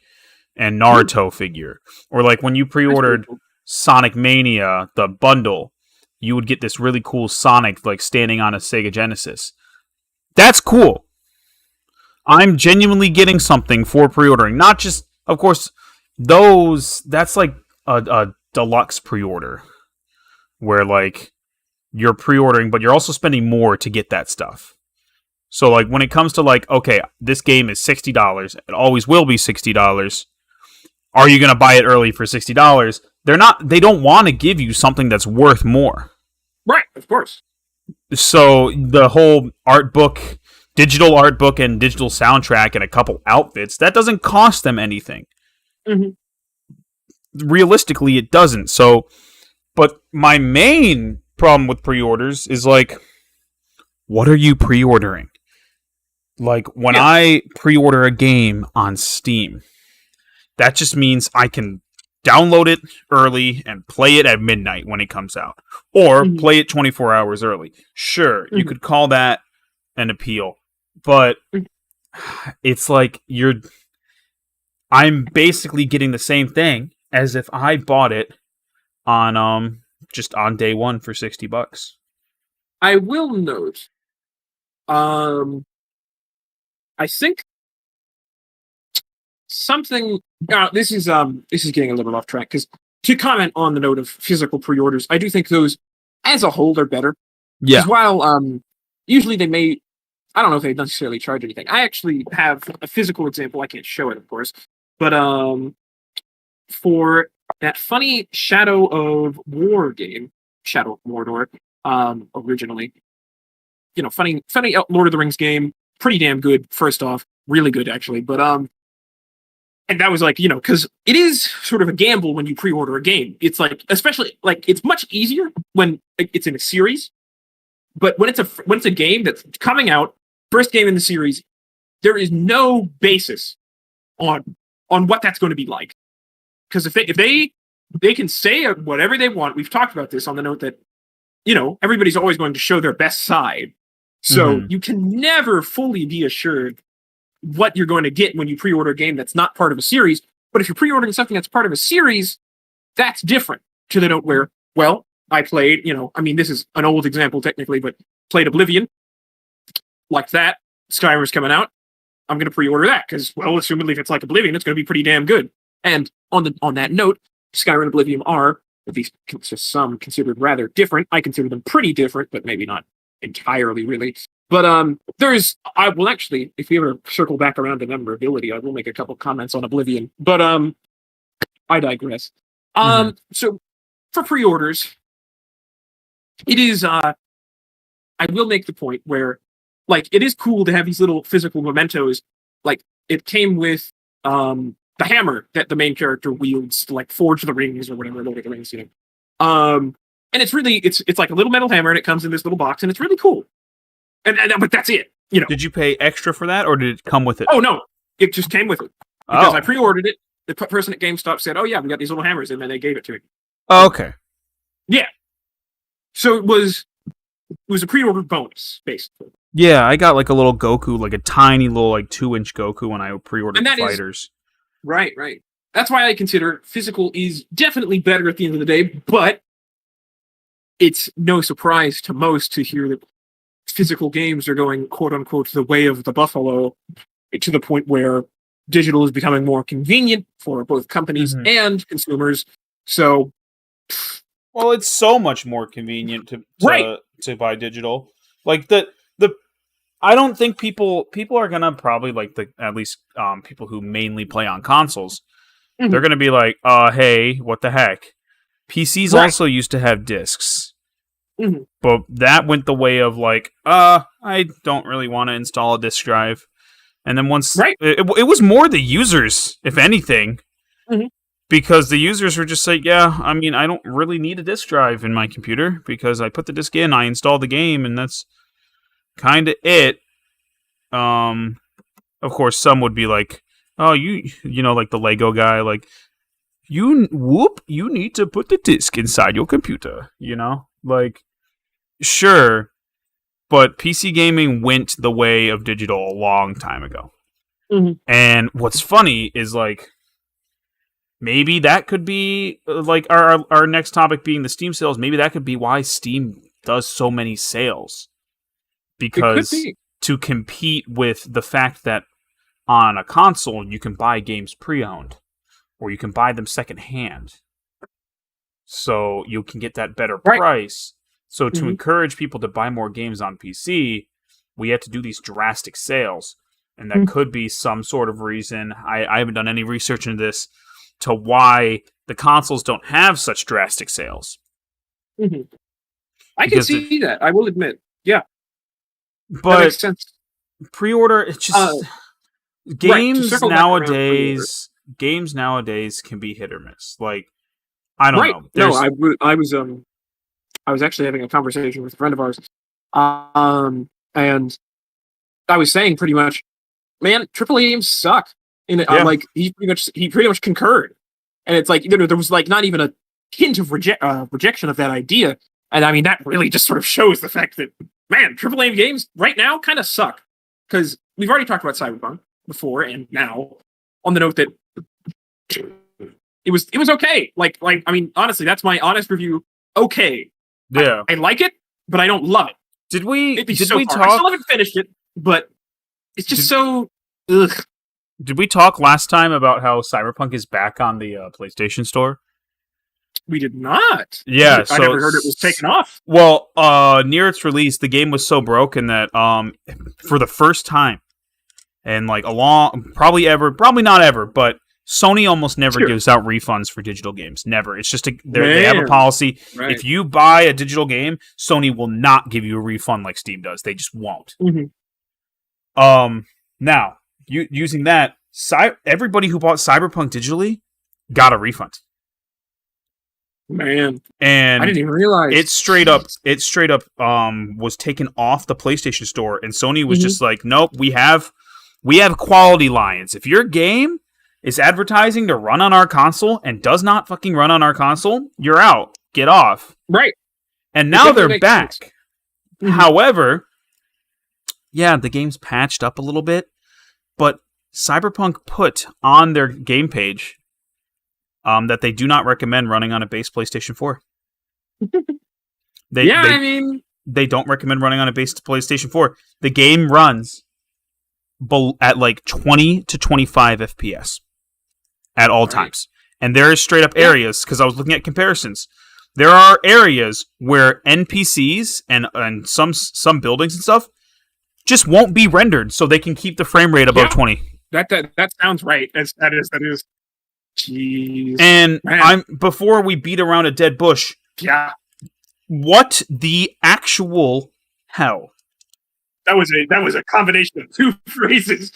and Naruto figure. Or like when you pre-ordered Sonic Mania, the bundle, you would get this really cool Sonic like standing on a Sega Genesis. That's cool. I'm genuinely getting something for pre-ordering. Not just, of course, that's like a deluxe pre-order where like you're pre-ordering, but you're also spending more to get that stuff. So like when it comes to like, okay, this game is $60, it always will be $60. Are you going to buy it early for $60? They don't want to give you something that's worth more. Right, of course. So the whole art book, digital art book and digital soundtrack and a couple outfits, that doesn't cost them anything. Realistically, it doesn't. So, but my main problem with pre-orders is like, what are you pre-ordering? Like when I pre-order a game on Steam, that just means I can download it early and play it at midnight when it comes out, or play it 24 hours early. Sure, you could call that an appeal, but it's like I'm basically getting the same thing as if I bought it on just on day one for $60. I will note, I think something. This is getting a little off track because to comment on the note of physical pre-orders, I do think those as a whole are better. Yeah. While usually they may, I don't know if they necessarily charge anything. I actually have a physical example. I can't show it, of course, but for that funny Shadow of War game, Shadow of Mordor, originally, funny Lord of the Rings game, pretty damn good. First off, really good actually, but and that was like, because it is sort of a gamble when you pre-order a game. It's like, especially like it's much easier when it's in a series, but when it's a game that's coming out, first game in the series, there is no basis on what that's going to be like. Because if they can say whatever they want, we've talked about this on the note that everybody's always going to show their best side, so you can never fully be assured what you're going to get when you pre-order a game that's not part of a series. But if you're pre-ordering something that's part of a series, that's different to the note where, well, I played, this is an old example technically, but played Oblivion, like that. Skyrim's coming out. I'm going to pre-order that because, well, assumedly if it's like Oblivion, it's going to be pretty damn good. And on that note, Skyrim and Oblivion are, at least some, considered rather different. I consider them pretty different, but maybe not entirely, really. But I will actually, if we ever circle back around to memorability, I will make a couple comments on Oblivion. But I digress. So for pre-orders, it is I will make the point where, like, it is cool to have these little physical mementos. Like, it came with the hammer that the main character wields to like forge the rings or whatever, Lord of the Rings, and it's really it's like a little metal hammer and it comes in this little box and it's really cool. And but that's it. Did you pay extra for that or did it come with it? Oh no, it just came with it because I pre-ordered it. The person at GameStop said, "Oh yeah, we got these little hammers," and then they gave it to me. Oh, okay. Yeah. So it was a pre-order bonus, basically. Yeah, I got like a little Goku, like a tiny little like 2-inch Goku when I pre-ordered the fighters. Right. That's why I consider physical is definitely better at the end of the day, but it's no surprise to most to hear that physical games are going, quote unquote, the way of the buffalo, to the point where digital is becoming more convenient for both companies and consumers. So, well, it's so much more convenient to buy digital. Like the I don't think people are gonna probably like at least people who mainly play on consoles. They're gonna be like, hey, what the heck? PCs also used to have discs. But that went the way of like, I don't really want to install a disk drive. And then once it was more the users, if anything, because the users were just like, yeah, I mean, I don't really need a disk drive in my computer because I put the disk in, I install the game, and that's kind of it. Of course, some would be like, oh, you know, like the Lego guy, like, you need to put the disc inside your computer, you know? Like, sure, but PC gaming went the way of digital a long time ago. And what's funny is, like, maybe that could be, like, our next topic being the Steam sales, maybe that could be why Steam does so many sales. Because to compete with the fact that on a console, you can buy games pre-owned, or you can buy them secondhand. So you can get that better price. So to encourage people to buy more games on PC, we have to do these drastic sales. And that could be some sort of reason. I haven't done any research into this to why the consoles don't have such drastic sales. I can see that, I will admit. Yeah. But that makes sense. Pre-order, it's just games nowadays can be hit or miss. Like, I don't know. No, I was actually having a conversation with a friend of ours, and I was saying pretty much, man, AAA games suck. And like he pretty much concurred, and it's like, you know, there was like not even a hint of rejection of that idea, and I mean that really just sort of shows the fact that, man, AAA games right now kind of suck, because we've already talked about Cyberpunk before and now, on the note that it was okay. Like I mean, honestly, that's my honest review. Okay. Yeah. I like it, but I don't love it. Did we talk? I still haven't finished it, but it's just so ugh. Did we talk last time about how Cyberpunk is back on the PlayStation Store? We did not. Yeah, I never heard it was taken off. Well, near its release, the game was so broken that for the first time, and like probably not ever, but Sony almost never gives out refunds for digital games. Never. It's just they have a policy. Right. If you buy a digital game, Sony will not give you a refund like Steam does. They just won't. Now, using that, everybody who bought Cyberpunk digitally got a refund. Man, and I didn't even realize it straight up was taken off the PlayStation Store, and Sony was just like, nope, we have quality lines. If your game is advertising to run on our console and does not fucking run on our console, you're out. Get off. Right. And now they're back. However, yeah, the game's patched up a little bit, but Cyberpunk put on their game page that they do not recommend running on a base PlayStation 4. They don't recommend running on a base PlayStation 4. The game runs at like 20 to 25 FPS at all times. And there is straight up areas, because I was looking at comparisons. There are areas where NPCs and some buildings and stuff just won't be rendered, so they can keep the frame rate above 20. That sounds right. That is. Jeez. And before we beat around a dead bush. Yeah. What the actual hell? That was a combination of two phrases.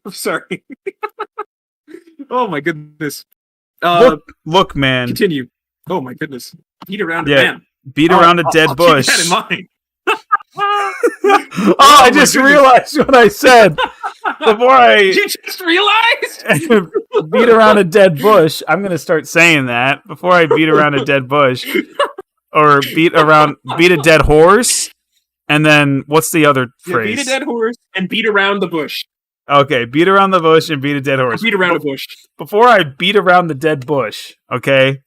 I'm sorry. Oh my goodness. Look, man. Continue. Oh my goodness. Beat around a man. Beat around a dead bush. Keep that in mind. I just realized what I said. You just realized? Beat around a dead bush. I'm going to start saying that before I beat around a dead bush. Or beat a dead horse. And then what's the other phrase? Beat a dead horse and beat around the bush. Okay, beat around the bush and beat a dead horse. Beat around a bush. Before I beat around the dead bush, okay?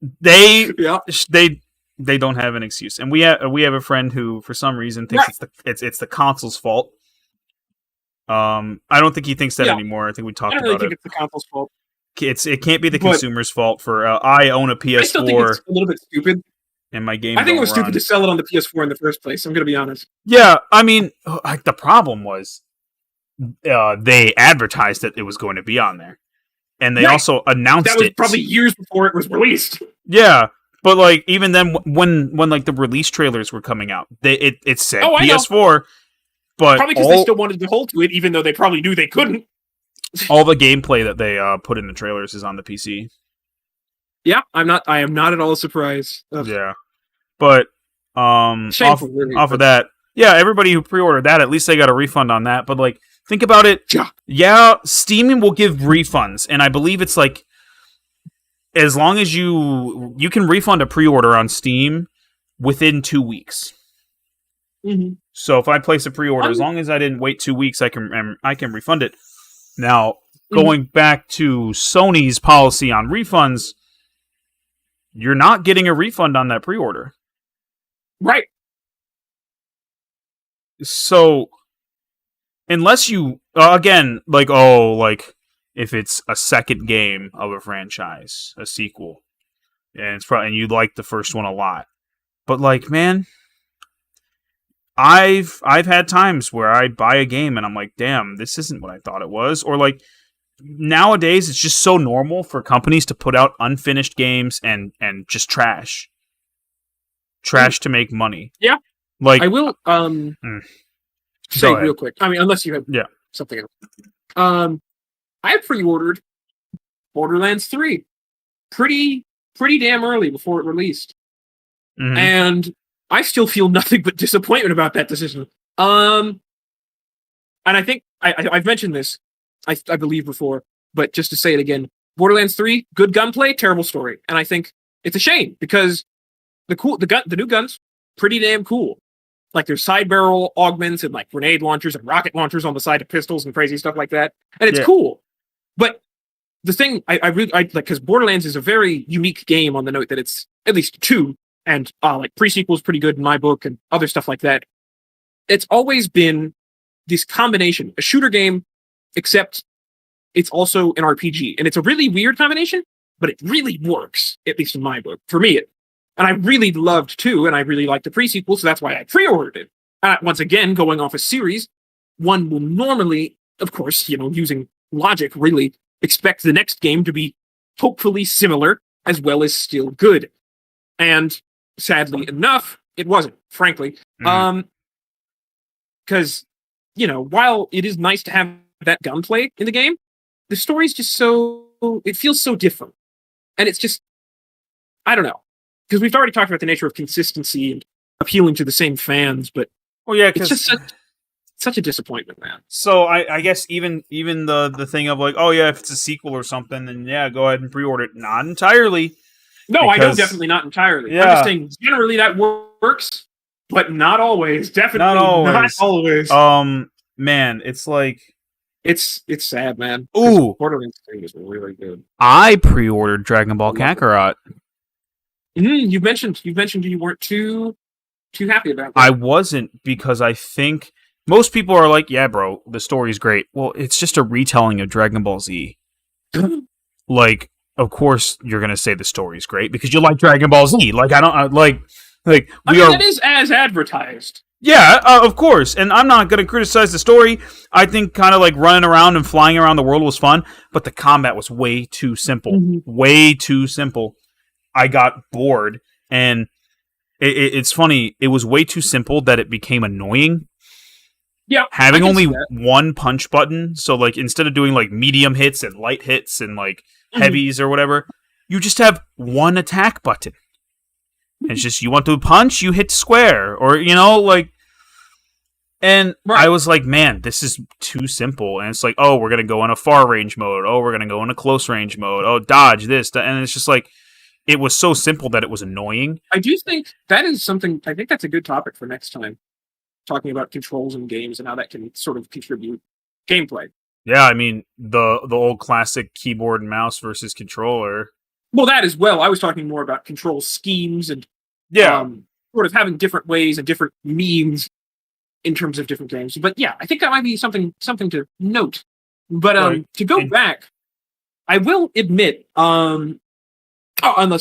they Yeah. they don't have an excuse, and we have a friend who, for some reason, thinks it's the console's fault. I don't think he thinks that anymore. I think we talked I don't really about think it. it's the console's fault. It can't be the consumer's fault for I own a PS4. I still think it's a little bit stupid. And my game. I think it was stupid to sell it on the PS4 in the first place. I'm going to be honest. Yeah, I mean, the problem was they advertised that it was going to be on there, and they also announced that was probably years before it was released. Yeah, but like even then, when like the release trailers were coming out, it said PS4, but probably because they still wanted to hold to it, even though they probably knew they couldn't. All the gameplay that they put in the trailers is on the PC. Yeah, I am not at all surprised. Ugh. Yeah, but off of that, yeah, everybody who pre-ordered that, at least they got a refund on that. But like, think about it. Yeah, Steam will give refunds, and I believe it's like as long as you can refund a pre-order on Steam within 2 weeks. Mm-hmm. So if I place a pre-order, as long as I didn't wait 2 weeks, I can refund it. Now, going back to Sony's policy on refunds, you're not getting a refund on that pre-order. Right. So, unless you, again, like, if it's a second game of a franchise, a sequel, and you like the first one a lot. But, like, man, I've had times where I buy a game and I'm like, damn, this isn't what I thought it was. Or, like, nowadays, it's just so normal for companies to put out unfinished games and just trash to make money. Yeah, like I will say real quick. I mean, unless you have something else. I pre-ordered Borderlands 3 pretty damn early before it released, and I still feel nothing but disappointment about that decision. And I think I've mentioned this. I believe before, but just to say it again, Borderlands 3, good gunplay, terrible story. And I think it's a shame because the new guns, pretty damn cool. Like there's side barrel augments and like grenade launchers and rocket launchers on the side of pistols and crazy stuff like that. And it's cool. But the thing I really like, because Borderlands is a very unique game on the note that it's at least 2, and like pre-sequel is pretty good in my book and other stuff like that. It's always been this combination, a shooter game, except it's also an RPG. And it's a really weird combination, but it really works, at least in my book. For me, and I really loved 2, and I really liked the pre-sequel, so that's why I pre-ordered it. Once again, going off a series, one will normally, of course, using logic, really expect the next game to be hopefully similar, as well as still good. And sadly enough, it wasn't, frankly. Because, while it is nice to have that gunplay in the game, the story's just it feels so different. And it's just, I don't know. Because we've already talked about the nature of consistency and appealing to the same fans, but it's just such a disappointment, man. So I guess even the thing of like, oh yeah, if it's a sequel or something, then yeah, go ahead and pre-order it. Not entirely. No, I know definitely not entirely. Yeah. I'm just saying generally that works, but not always. Definitely not always. Man, it's like it's sad, man. Ooh, Borderlands 3 is really good. I pre-ordered Dragon Ball Kakarot. You mentioned you weren't too happy about that. I wasn't, because I think most people are like, yeah, bro, the story's great. Well, it's just a retelling of Dragon Ball Z. Like, of course you're gonna say the story's great because you like Dragon Ball Z. Like, I don't like. That is as advertised. Yeah, of course. And I'm not going to criticize the story. I think kind of like running around and flying around the world was fun, but the combat was way too simple. Way too simple. I got bored, and it's funny. It was way too simple that it became annoying. Yeah. Having only one punch button, so like instead of doing like medium hits and light hits and like heavies or whatever, you just have one attack button. It's just, you want to punch, you hit square, or, like... And I was like, man, this is too simple. And it's like, oh, we're going to go in a far range mode. Oh, we're going to go in a close range mode. Oh, dodge this. And it's just like, it was so simple that it was annoying. I do think that is something, I think that's a good topic for next time. Talking about controls in games and how that can sort of contribute gameplay. Yeah, I mean, the old classic keyboard and mouse versus controller. Well, that as well. I was talking more about control schemes and Yeah. sort of having different ways and different means in terms of different games. But yeah, I think that might be something to note. But Right. to go back, I will admit, unless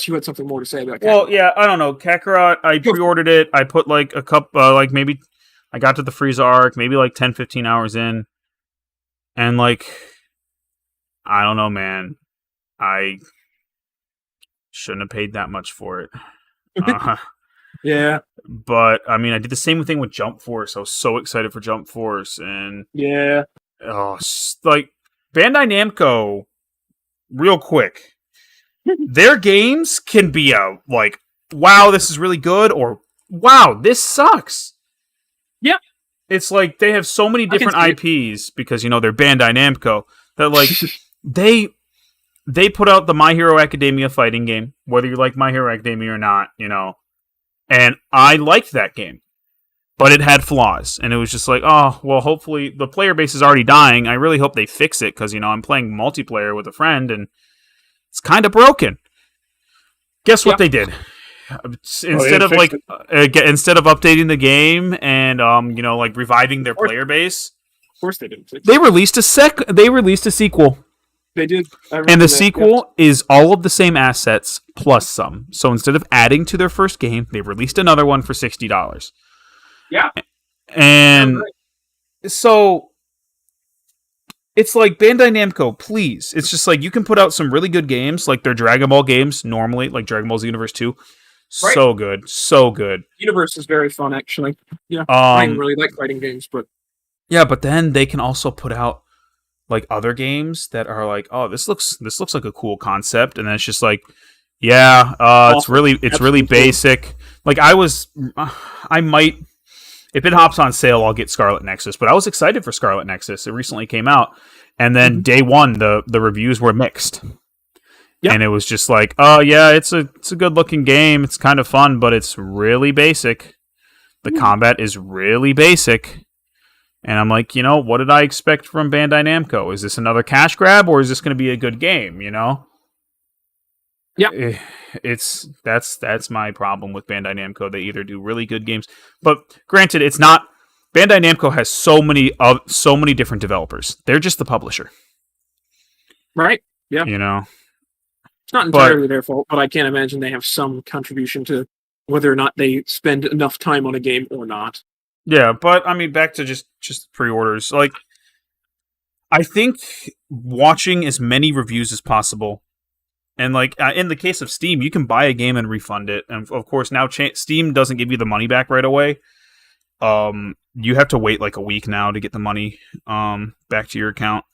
you had something more to say about Kakarot. Well, yeah, I don't know. Kakarot, I pre-ordered it. I put like a couple, like maybe I got to the Frieza arc, maybe like 10, 15 hours in. And like, I don't know, man. I shouldn't have paid that much for it. Yeah. But I mean, I did the same thing with Jump Force. I was so excited for Jump Force, and Yeah. like Bandai Namco, real quick, their games can be a like, wow, this is really good, or wow, this sucks. Yeah. It's like they have so many different IPs because they're Bandai Namco that like they put out the My Hero Academia fighting game, whether you like My Hero Academia or not, and I liked that game, but it had flaws, and it was just like, oh, well, hopefully the player base is already dying. I really hope they fix it because I'm playing multiplayer with a friend, and it's kind of broken. Guess what they did? Instead of instead of updating the game and like reviving their player base, of course they didn't. They released a sequel. They did. And the sequel is all of the same assets plus some. So instead of adding to their first game, they released another one for $60. Yeah. And so it's like Bandai Namco, please. It's just like you can put out some really good games, like their Dragon Ball games normally, like Dragon Ball Xenoverse 2. Right. So good. So good. Universe is very fun, actually. Yeah. I really like fighting games, but... Yeah, but then they can also put out like other games that are like, oh, this looks like a cool concept, and then it's just like, yeah, it's really basic. Like I might, if it hops on sale, I'll get Scarlet Nexus, but I was excited for Scarlet Nexus. It recently came out, and then day one, the reviews were mixed. Yep. And it was just like, oh yeah, it's a good looking game. It's kind of fun, but it's really basic. The combat is really basic. And I'm like, what did I expect from Bandai Namco? Is this another cash grab, or is this going to be a good game? Yeah. That's my problem with Bandai Namco. They either do really good games, but granted, it's not. Bandai Namco has so many different developers. They're just the publisher, right? Yeah. It's not entirely their fault, but I can't imagine they have some contribution to whether or not they spend enough time on a game or not. Yeah, but I mean, back to just pre-orders. Like, I think watching as many reviews as possible, and like in the case of Steam, you can buy a game and refund it, and of course now Steam doesn't give you the money back right away. You have to wait like a week now to get the money back to your account.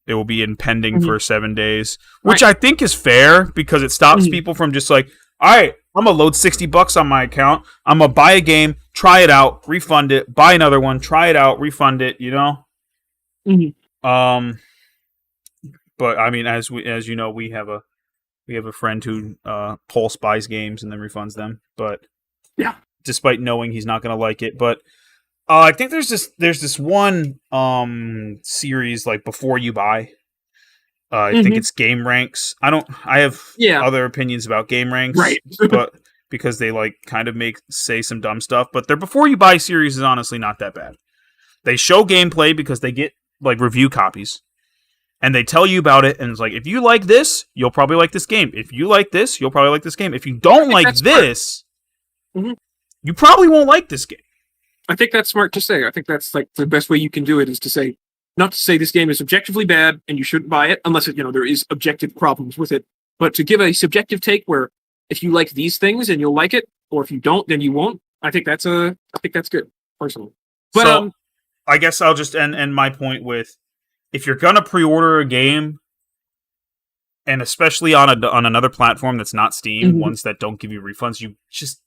It will be in pending for 7 days, which I think is fair because it stops people from just like, all right, I'm going to load $60 on my account. I'm going to buy a game, try it out, refund it, buy another one, try it out, refund it, But I mean, as you know, we have a friend who pulse buys games and then refunds them. But yeah, despite knowing he's not going to like it, but I think there's this one series like Before You Buy. I think it's Game Ranks. I have other opinions about Game Ranks, right? But because they like kind of say some dumb stuff, but their Before You Buy series is honestly not that bad. They show gameplay because they get like review copies, and they tell you about it, and it's like, if you like this, you'll probably like this game. If you like this, you'll probably like this game. If you don't like this, you probably won't like this game. I think that's smart to say. I think that's like the best way you can do it is to say, not to say this game is objectively bad and you shouldn't buy it unless there is objective problems with it, but to give a subjective take where if you like these things and you'll like it, or if you don't, then you won't. I think that's good, personally. But so, I guess I'll just end my point with, if you're gonna pre-order a game, and especially on another platform that's not Steam, ones that don't give you refunds, you just,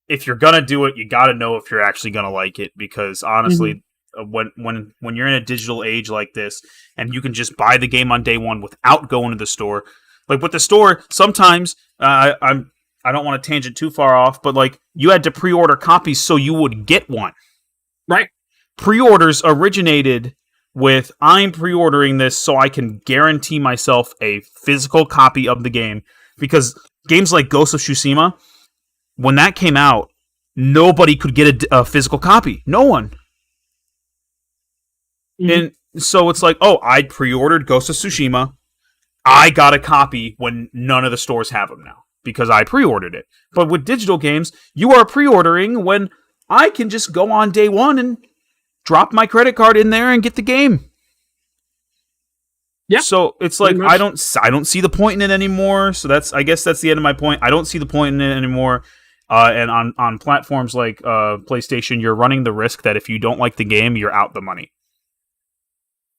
if you're gonna do it, you gotta know if you're actually gonna like it, because honestly, when you're in a digital age like this, and you can just buy the game on day one without going to the store, like with the store, sometimes I don't want to tangent too far off, but like you had to pre-order copies so you would get one. Right. Pre-orders originated with I'm pre-ordering this so I can guarantee myself a physical copy of the game, because games like Ghost of Tsushima, when that came out, nobody could get a physical copy. No one. And so it's like, oh, I pre-ordered Ghost of Tsushima. I got a copy when none of the stores have them now because I pre-ordered it. But with digital games, you are pre-ordering when I can just go on day one and drop my credit card in there and get the game. Yeah. So it's like I don't see the point in it anymore. So I guess that's the end of my point. I don't see the point in it anymore. And on platforms like PlayStation, you're running the risk that if you don't like the game, you're out the money.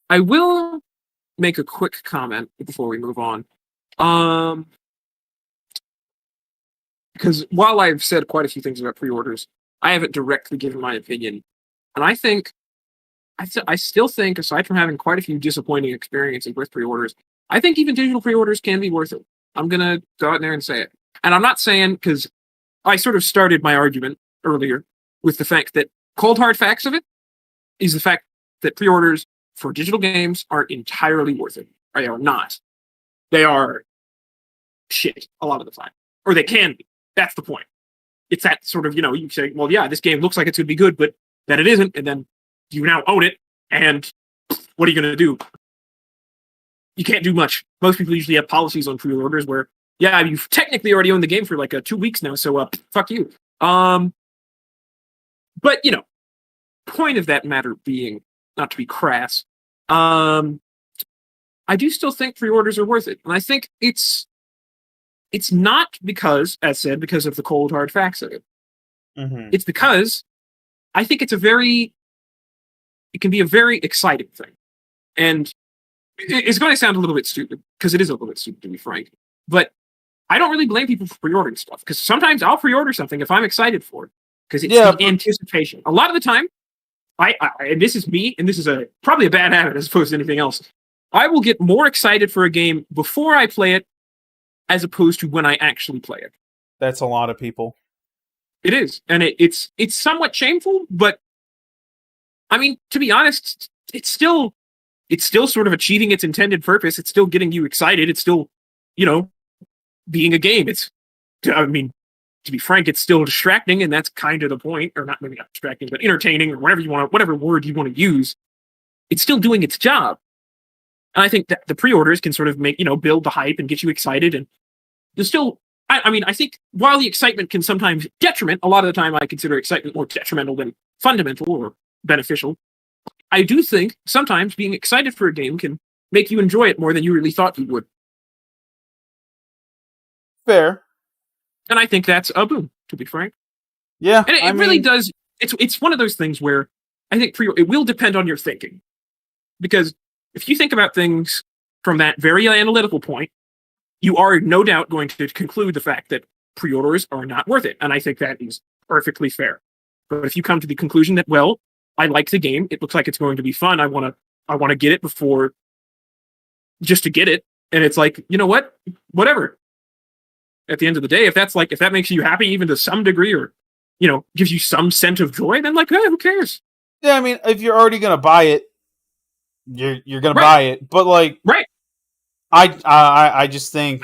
I will make a quick comment before we move on. Because while I've said quite a few things about pre-orders, I haven't directly given my opinion. And I still think, aside from having quite a few disappointing experiences with pre-orders, I think even digital pre-orders can be worth it. I'm going to go out there and say it. And I'm not saying, because I sort of started my argument earlier with the fact that cold hard facts of it is the fact that pre-orders for digital games aren't entirely worth it. Or they are not. They are shit a lot of the time. Or they can be. That's the point. It's that sort of, you say, well, yeah, this game looks like it's going to be good, but then it isn't, and then you now own it, and what are you going to do? You can't do much. Most people usually have policies on pre-orders where, yeah, you've technically already owned the game for like 2 weeks now, so fuck you. But, point of that matter being, not to be crass, I do still think pre-orders are worth it. And I think it's not because, as said, because of the cold hard facts of it. Mm-hmm. It's because I think it can be a very exciting thing. And it's going to sound a little bit stupid, because it is a little bit stupid, to be frank. But I don't really blame people for pre-ordering stuff, because sometimes I'll pre-order something if I'm excited for it, because it's the anticipation. A lot of the time, and this is me, and this is probably a bad habit as opposed to anything else, I will get more excited for a game before I play it as opposed to when I actually play it. That's a lot of people. It is. And it's somewhat shameful, but I mean, to be honest, it's still sort of achieving its intended purpose. It's still getting you excited. It's still, being a game. To be frank, it's still distracting, and that's kind of the point, or not maybe not distracting, but entertaining, or whatever word you want to use. It's still doing its job. And I think that the pre-orders can sort of make, build the hype and get you excited. And there's still, I think while the excitement can sometimes detriment, a lot of the time I consider excitement more detrimental than fundamental or beneficial. I do think sometimes being excited for a game can make you enjoy it more than you really thought you would. Fair. And I think that's a boon, to be frank. Yeah. And it really does. It's one of those things where I think it will depend on your thinking. Because if you think about things from that very analytical point, you are no doubt going to conclude the fact that pre-orders are not worth it. And I think that is perfectly fair. But if you come to the conclusion that, well, I like the game, it looks like it's going to be fun, I want to get it before, just to get it, and it's like, you know what? Whatever. At the end of the day, if that makes you happy even to some degree, or, gives you some sense of joy, then who cares? Yeah, I mean, if you're already going to buy it, you're going to buy it. But right. I just think,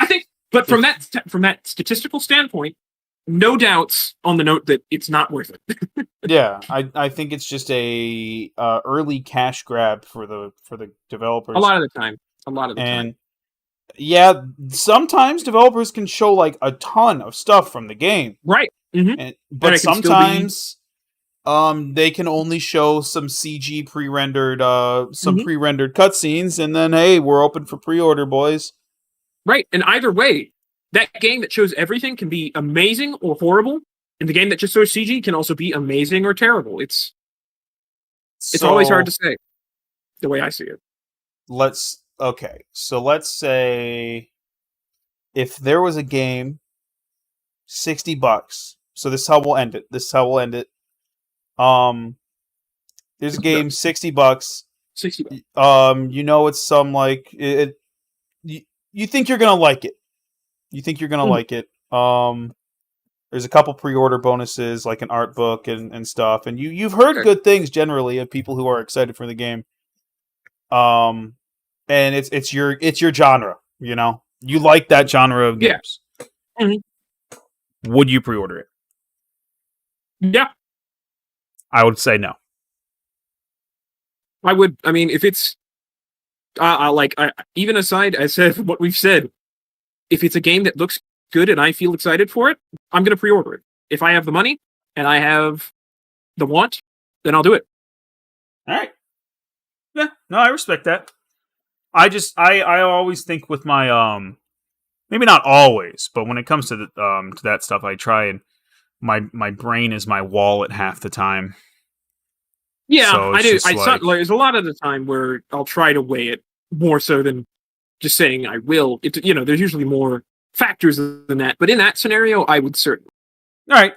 but from that statistical standpoint, no doubts on the note that it's not worth it. Yeah, I think it's just a early cash grab for the developers. A lot of the time. And yeah, sometimes developers can show a ton of stuff from the game. Right. Mm-hmm. But sometimes they can only show some CG pre-rendered pre-rendered cutscenes, and then hey, we're open for pre-order, boys. Right. And either way, that game that shows everything can be amazing or horrible, and the game that just shows CG can also be amazing or terrible. It's always hard to say, the way I see it. So let's say if there was a game, $60. So this is how we'll end it. There's a game, $60. $60. It's some you think you're gonna like it. Like it. There's a couple pre-order bonuses, like an art book and stuff, and you've heard good things generally of people who are excited for the game. And it's your genre. You know, you like that genre of Yeah. games. Mhm. Would you pre-order it? Yeah, I would say no. I would. I mean, if it's even aside, I said what we've said. If it's a game that looks good and I feel excited for it, I'm gonna pre-order it. If I have the money and I have the want, then I'll do it. All right. Yeah. No, I respect that. I always think with my maybe not always, but when it comes to to that stuff, I try and my brain is my wallet half the time. Yeah, So I it's do. just like, There's a lot of the time where I'll try to weigh it more so than just saying I will. There's usually more factors than that. But in that scenario, I would certainly. all right.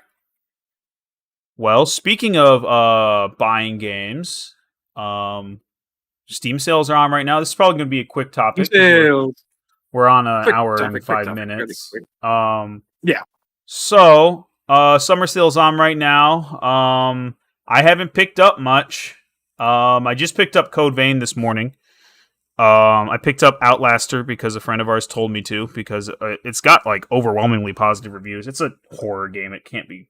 Well, speaking of buying games, um, Steam sales are on right now. This is probably going to be a quick topic because Sales. we're on an Quick hour and topic. Quick 5 topic. Really minutes. quick. Yeah. So summer sales on right now. I haven't picked up much. I just picked up Code Vein this morning. I picked up Outlaster because a friend of ours told me to because it's got like overwhelmingly positive reviews. It's a horror game. It can't be.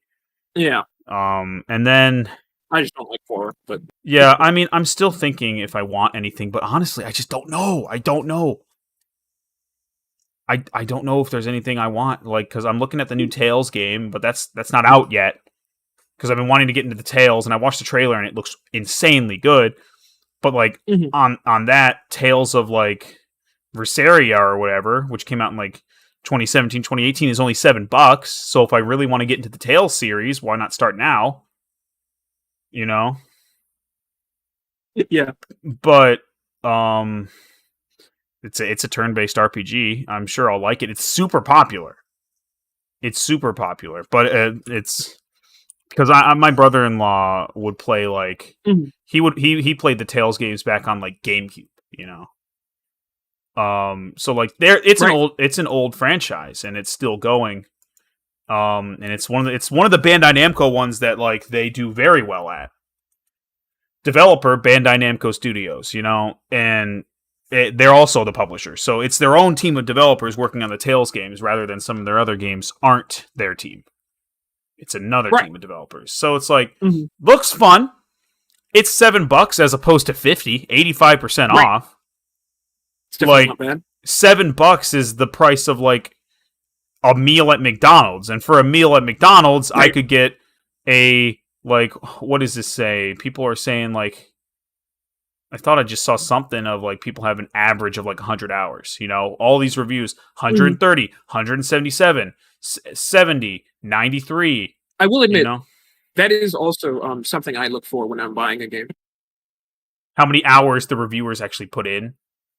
Yeah. And then I just don't like horror, but yeah, I mean, I'm still thinking if I want anything, but honestly, I just don't know. I don't know. I don't know if there's anything I want, like, because I'm looking at the new Tales game, but that's not out yet. Because I've been wanting to get into the Tales, and I watched the trailer, and it looks insanely good. But like Mhm. on that Tales of like Berseria or whatever, which came out in like 2017, 2018, is only $7. So if I really want to get into the Tales series, why not start now? You know, yeah. but it's a turn-based RPG. I'm sure I'll like it. It's super popular. But it's because my brother-in-law would play like Mhm. he played the Tales games back on like GameCube, you know. So like it's an old franchise and it's still going. And it's one of the Bandai Namco ones that like they do very well at. Developer Bandai Namco Studios, you know, and they're also the publisher. So it's their own team of developers working on the Tales games rather than some of their other games aren't their team. It's another team of developers. So it's like, looks fun. It's $7 as opposed to 50, 85% off. It's definitely not bad. $7 is the price of like a meal at McDonald's. And for a meal at McDonald's, I could get a, like, what does this say? People are saying like, I thought I just saw something of like people have an average of like 100 hours. You know, all these reviews 130, 177, 70, 93. I will admit, you know? that is also something I look for when I'm buying a game. How many hours the reviewers actually put in?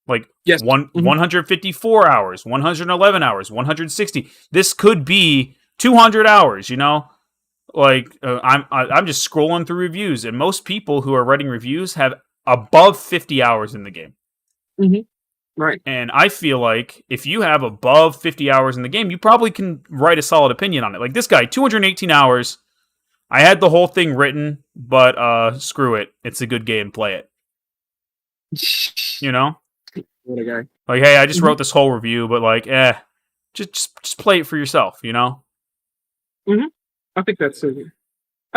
Like yes. 154 hours, 111 hours, 160. This could be 200 hours, you know? Like I'm just scrolling through reviews, and most people who are writing reviews have above 50 hours in the game. Right. And I feel like if you have above 50 hours in the game, you probably can write a solid opinion on it. Like this guy, 218 hours. I had the whole thing written, but screw it. It's a good game. Play it. You know? What a guy. Like, hey, I just wrote this whole review, but like, just play it for yourself, you know? I think that's a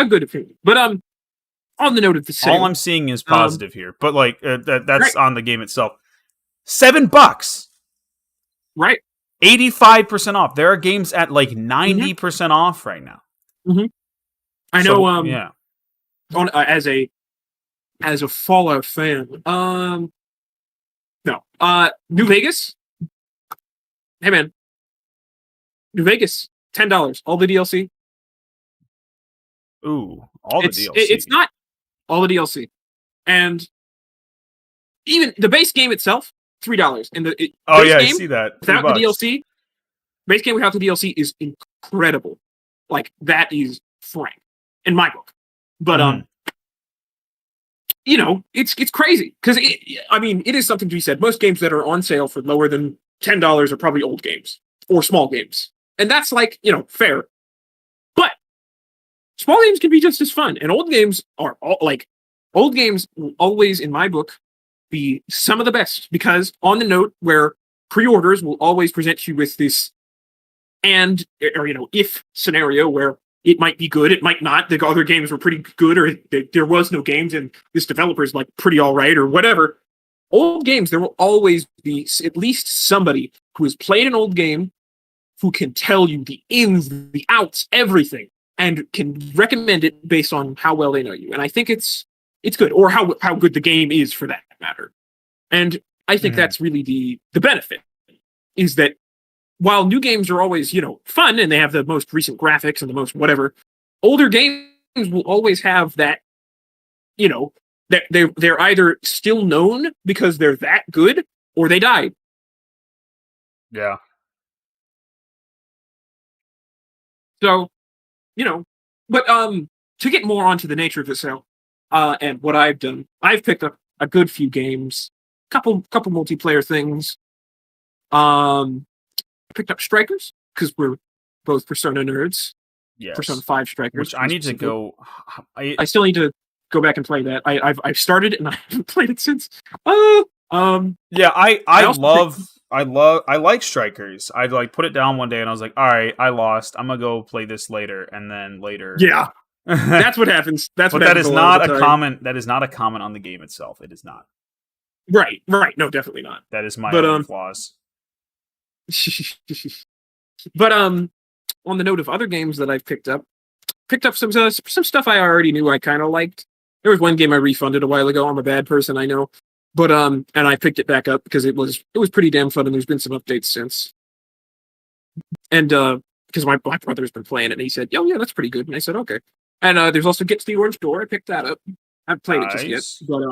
good opinion. But on the note of the sale, all I'm seeing is positive here, but like that's on the game itself. $7, right? 85% off. There are games at like 90% off right now. I know. Yeah. As a Fallout fan, no. New Vegas. Hey man, New Vegas, $10, all the DLC. Ooh, all the DLC. It's not all the DLC, and even the base game itself, $3. And the game, I see that. Without the DLC, base game without the DLC is incredible. Like that is frank in my book. But you know, it's crazy because it is something to be said. Most games that are on sale for lower than $10 are probably old games or small games, and that's like fair. But small games can be just as fun, and old games are old games will always, in my book, be some of the best, because on the note where pre-orders will always present you with this if scenario where it might be good, it might not. The other games were pretty good, or there was no games, and this developer is like pretty all right, or whatever. Old games, there will always be at least somebody who has played an old game who can tell you the ins, the outs, everything, and can recommend it based on how well they know you. And I think it's good, or how good the game is for that matter. And I think that's really the benefit, is that while new games are always, fun and they have the most recent graphics and the most whatever, older games will always have that, that they're either still known because they're that good, or they died. Yeah. So, but to get more onto the nature of the sale, and what I've done, I've picked up a good few games, couple multiplayer things. Picked up Strikers because we're both Persona nerds. Yes. Persona 5 Strikers. Which I need to go. I still need to go back and play that. I've started it and I haven't played it since. Yeah, I like Strikers. I like put it down one day and I was like, all right, I lost. I'm gonna go play this later, and then later. Yeah, that's what happens. But that is not a comment. That is not a comment on the game itself. It is not. Right. No, definitely not. That is my own flaws. But on the note of other games that I've picked up some stuff I already knew I kind of liked. There was one game I refunded a while ago. I'm a bad person, I know, but and I picked it back up because it was pretty damn fun, and there's been some updates since. And because my brother's been playing it, and he said, "Oh yeah, that's pretty good," and I said, "Okay." And there's also Get to the Orange Door. I picked that up. I haven't played it just yet, but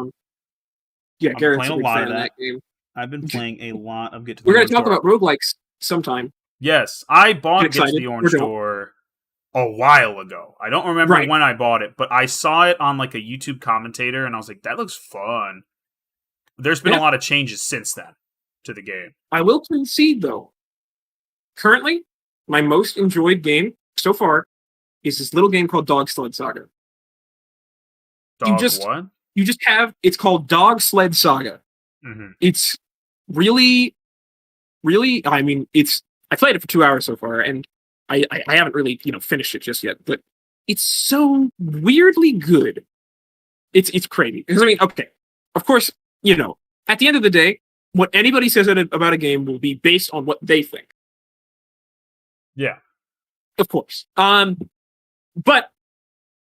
yeah, Garrett's a big fan of that game. I've been playing a lot of Get to the We're Orange Door. We're going to talk about roguelikes sometime. Yes, I bought Get to the Orange Door a while ago. I don't remember when I bought it, but I saw it on like a YouTube commentator, and I was like, that looks fun. There's been a lot of changes since then to the game. I will concede, though, currently, my most enjoyed game so far is this little game called Dog Sled Saga. What? You just have, it's called Dog Sled Saga. Mm-hmm. It's really, really, I played it for 2 hours so far, and I haven't really, finished it just yet, but it's so weirdly good. It's crazy. Because, okay, of course, at the end of the day, what anybody says about a game will be based on what they think. Yeah. Of course. But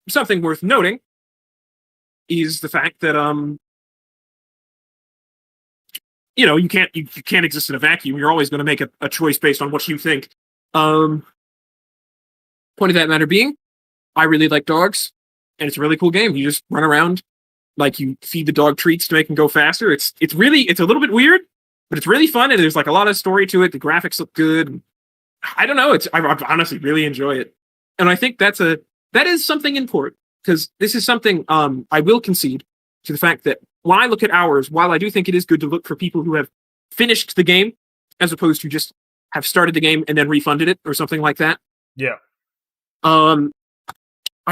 something worth noting is the fact that, you can't exist in a vacuum. You're always going to make a choice based on what you think. Point of that matter being, I really like dogs, and it's a really cool game. You just run around, like you feed the dog treats to make them go faster. It's a little bit weird, but it's really fun, and there's like a lot of story to it. The graphics look good. I don't know. I honestly really enjoy it, and I think that is something important, because this is something I will concede to the fact that when I look at hours, while I do think it is good to look for people who have finished the game as opposed to just have started the game and then refunded it or something like that. Yeah. I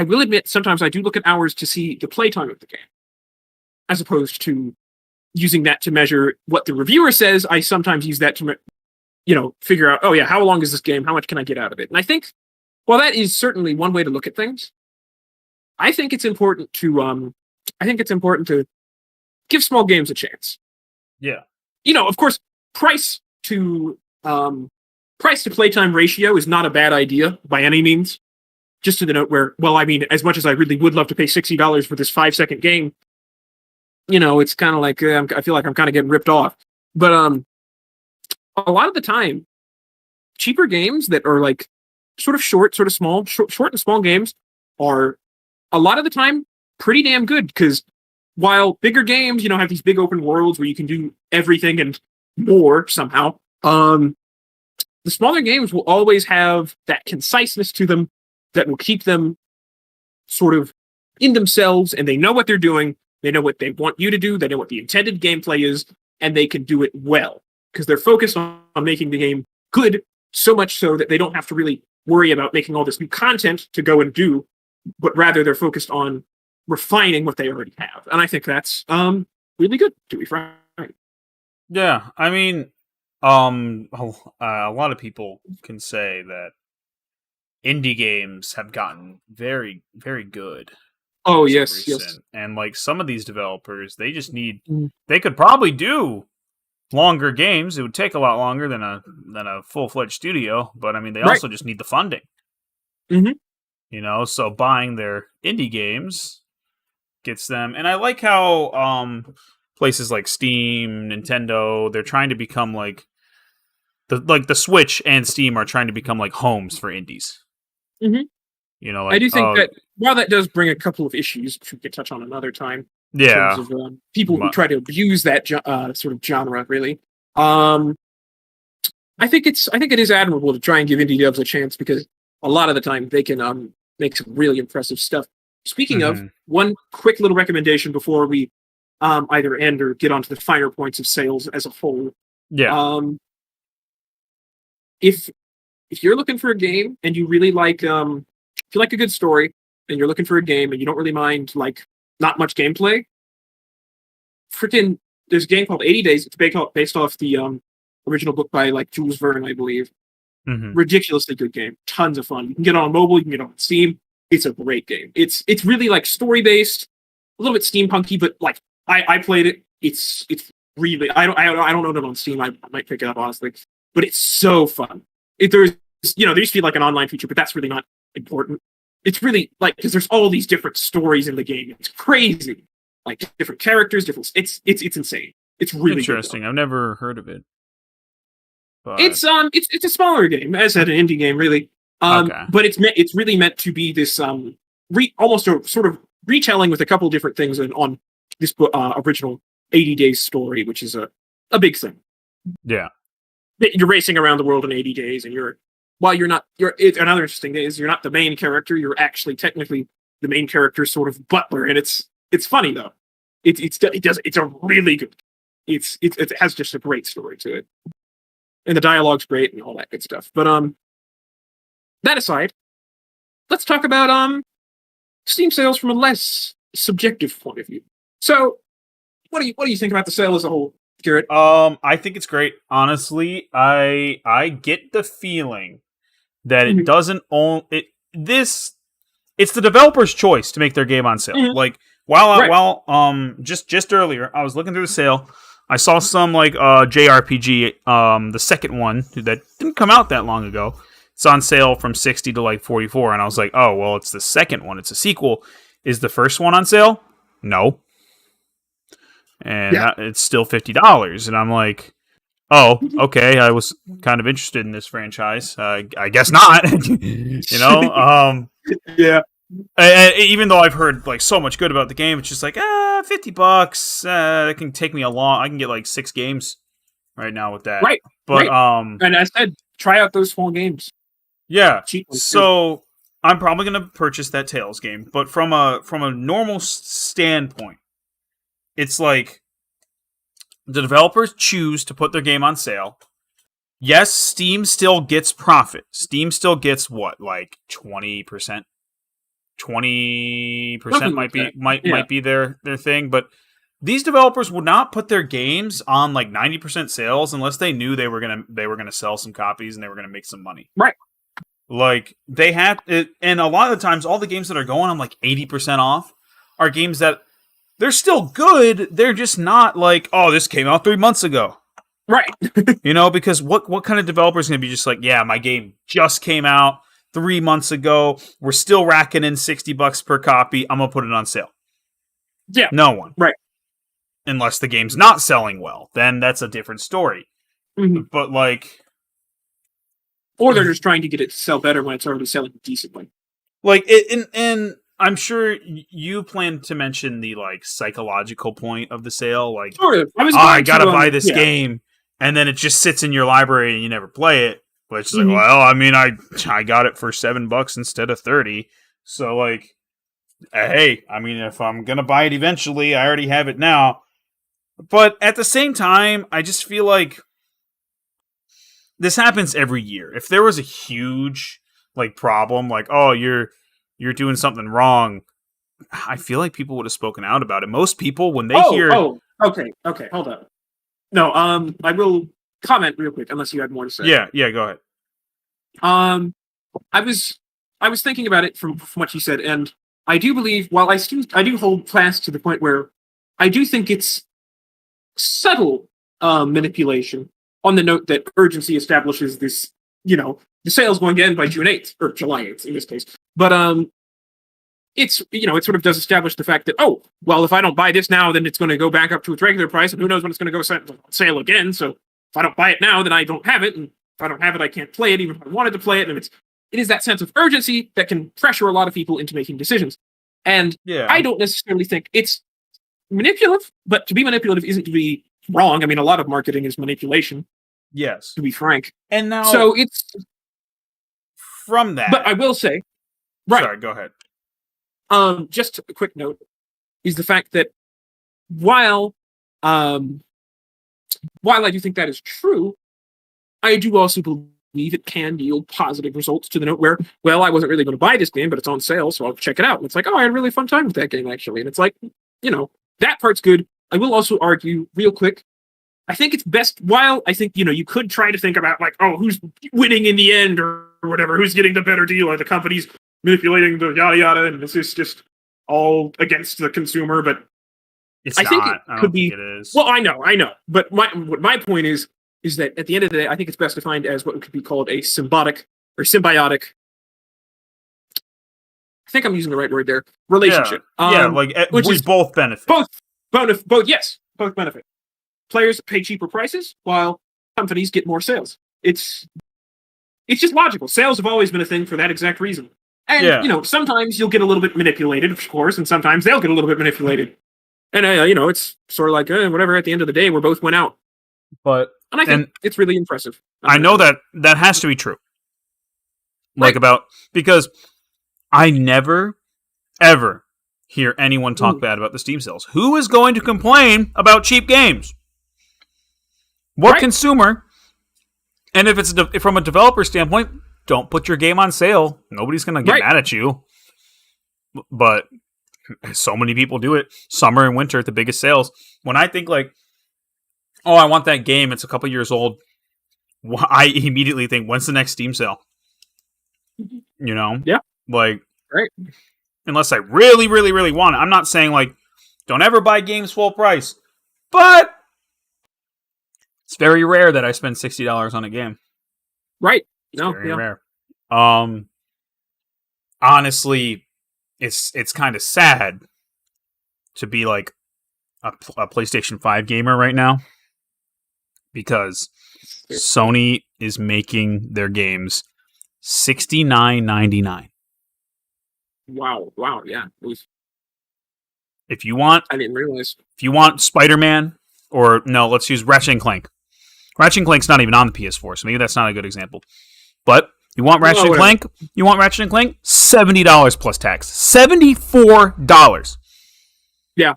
will admit sometimes I do look at hours to see the playtime of the game, as opposed to using that to measure what the reviewer says. I sometimes use that to, figure out, oh yeah, how long is this game? How much can I get out of it? And I think, while that is certainly one way to look at things, I think it's important to give small games a chance. Yeah. Of course, price to playtime ratio is not a bad idea by any means. Just to the note where, as much as I really would love to pay $60 for this 5-second game, it's kind of like, I feel like I'm kind of getting ripped off. But a lot of the time, cheaper games that are like sort of short and small games are a lot of the time pretty damn good, because while bigger games, have these big open worlds where you can do everything and more somehow, the smaller games will always have that conciseness to them that will keep them sort of in themselves, and they know what they're doing. They know what they want you to do. They know what the intended gameplay is, and they can do it well because they're focused on making the game good, so much so that they don't have to really worry about making all this new content to go and do, but rather they're focused on refining what they already have. And I think that's really good, to be frank. Yeah, I mean, a lot of people can say that indie games have gotten very, very good Oh as of yes, yes. recent, and like some of these developers, they just need. Mm. They could probably do longer games. It would take a lot longer than a full fledged studio, but I mean, they Right. also just need the funding. Hmm. So buying their indie games gets them. And I like how places like Steam, Nintendo, they're trying to become like the Switch and Steam are trying to become like homes for indies. Hmm. I Like do think that while that does bring a couple of issues, which we could touch on another time, in terms yeah, of people who try to abuse that sort of genre, really. Um, I think it is admirable to try and give indie devs a chance because a lot of the time they can make some really impressive stuff. Speaking of, hmm one quick little recommendation before we either end or get onto the finer points of sales as a whole. yeah, Um, if if you're looking for a game and you really like if you like a good story and you're looking for a game and you don't really mind like not much gameplay, freaking there's a game called 80 Days. It's based off the original book by like Jules Verne, I believe. hmm Ridiculously good game, tons of fun. You can get it on mobile, you can get it on Steam. It's a great game. It's really like story based, a little bit steampunky, but like I played it. It's really I don't own it on Steam. I might pick it up honestly, but it's so fun. There's there used to be like an online feature, but that's really not important. It's really like because there's all these different stories in the game. It's crazy, like different characters, different. It's insane. It's really interesting. good, I've never heard of it, but it's a smaller game, as I said, an indie game, really. okay, But it's really meant to be this almost a sort of retelling with a couple of different things on this original 80 Days story, which is a big thing. yeah, You're racing around the world in 80 days, and another interesting thing is you're not the main character. You're actually technically the main character's sort of butler, and it's funny though. It's a really good. It has just a great story to it, and the dialogue's great and all that good stuff. But that aside, let's talk about Steam sales from a less subjective point of view. So, what do you think about the sale as a whole, Garrett? I think it's great. Honestly, I get the feeling that it Mhm. doesn't own it. It's the developer's choice to make their game on sale. Mhm. Like Right. just earlier, I was looking through the sale. I saw some like JRPG, the second one that didn't come out that long ago. It's on sale from 60 to like 44, and I was like, oh well, it's the second one. It's a sequel. Is the first one on sale? No, and Yeah. it's still $50. And I'm like, oh, okay. I was kind of interested in this franchise. I guess not. Yeah. Even though I've heard like so much good about the game, it's just like $50. That can take me a long. I can get like 6 games right now with that. Right. But Right. And I said, try out those small games. yeah. Cheap ones, too. So I'm probably gonna purchase that Tales game. But from a normal standpoint, it's like the developers choose to put their game on sale. Yes, Steam still gets profit. Steam still gets what, like 20%? 20% might be their thing, but these developers would not put their games on like 90% sales unless they knew they were gonna sell some copies and they were gonna make some money. Right. Like they have it, and a lot of the times all the games that are going on like 80% off are games that they're still good, they're just not like, oh, this came out 3 months ago. Right. Because what kind of developer is going to be just like, yeah, my game just came out 3 months ago. We're still racking in $60 per copy. I'm going to put it on sale. Yeah. No one. Right. Unless the game's not selling well. Then that's a different story. Mhm. But like... Or they're just trying to get it to sell better when it's already selling decently. Like, and I'm sure you plan to mention the like psychological point of the sale. Like, Sort of. I gotta buy this game. And then it just sits in your library and you never play it. Which is like, well, I mean, I got it for $7 instead of 30. So like, hey, I mean, if I'm gonna buy it eventually, I already have it now. But at the same time, I just feel like this happens every year. If there was a huge like problem, like, oh, you're doing something wrong, I feel like people would have spoken out about it. Most people, when they hear Okay, hold up. No, I will comment real quick, unless you had more to say. Yeah, go ahead. I was thinking about it from what you said, and I do believe, while I do hold fast to the point where I do think it's subtle manipulation on the note that urgency establishes this, the sale's going to end by June 8th, or July 8th in this case. But it's, it sort of does establish the fact that, oh, well, if I don't buy this now, then it's going to go back up to its regular price, and who knows when it's going to go on sale again. So if I don't buy it now, then I don't have it, and if I don't have it, I can't play it, even if I wanted to play it. And it is that sense of urgency that can pressure a lot of people into making decisions. And I don't necessarily think it's manipulative, but to be manipulative isn't to be wrong. I mean, a lot of marketing is manipulation. Yes. To be frank. And now, so it's from that. But I will say, right. Sorry, go ahead. Just a quick note is the fact that while I do think that is true, I do also believe it can yield positive results to the note where, well, I wasn't really going to buy this game, but it's on sale, so I'll check it out. And it's like, oh, I had a really fun time with that game, actually. And it's like, that part's good. I will also argue real quick. I think it's best, while I think, you could try to think about like, oh, who's winning in the end or whatever, who's getting the better deal, or the company's manipulating the yada yada, and this is just all against the consumer, but I think it could be. It is. Well, I know. But my point is that at the end of the day, I think it's best defined as what could be called a symbiotic. I think I'm using the right word there. Relationship. Which we both benefit. Both benefit. Players pay cheaper prices while companies get more sales. It's just logical. Sales have always been a thing for that exact reason. And sometimes you'll get a little bit manipulated, of course, and sometimes they'll get a little bit manipulated. And it's sort of like whatever. At the end of the day, we both went out. And I think it's really impressive. I know that has to be true. Right. Because I never, ever hear anyone talk bad about the Steam sales. Who is going to complain about cheap games? What consumer? And if it's from a developer standpoint, don't put your game on sale. Nobody's going to get mad at you. But so many people do it. Summer and winter at the biggest sales. When I think like, oh, I want that game, it's a couple years old, I immediately think, when's the next Steam sale? Yeah. Like, unless I really, really, really want it. I'm not saying like, don't ever buy games full price. But it's very rare that I spend $60 on a game. Right. It's very rare. Honestly, it's kind of sad to be like a PlayStation 5 gamer right now, because Sony is making their games $69.99. Wow, yeah. If you want, I didn't realize. If you want Spider-Man, or no, let's use Ratchet and Clank. Ratchet and Clank's not even on the PS4, so maybe that's not a good example. But you want Ratchet and Clank? You want Ratchet and Clank? $70 plus tax. $74. Yeah.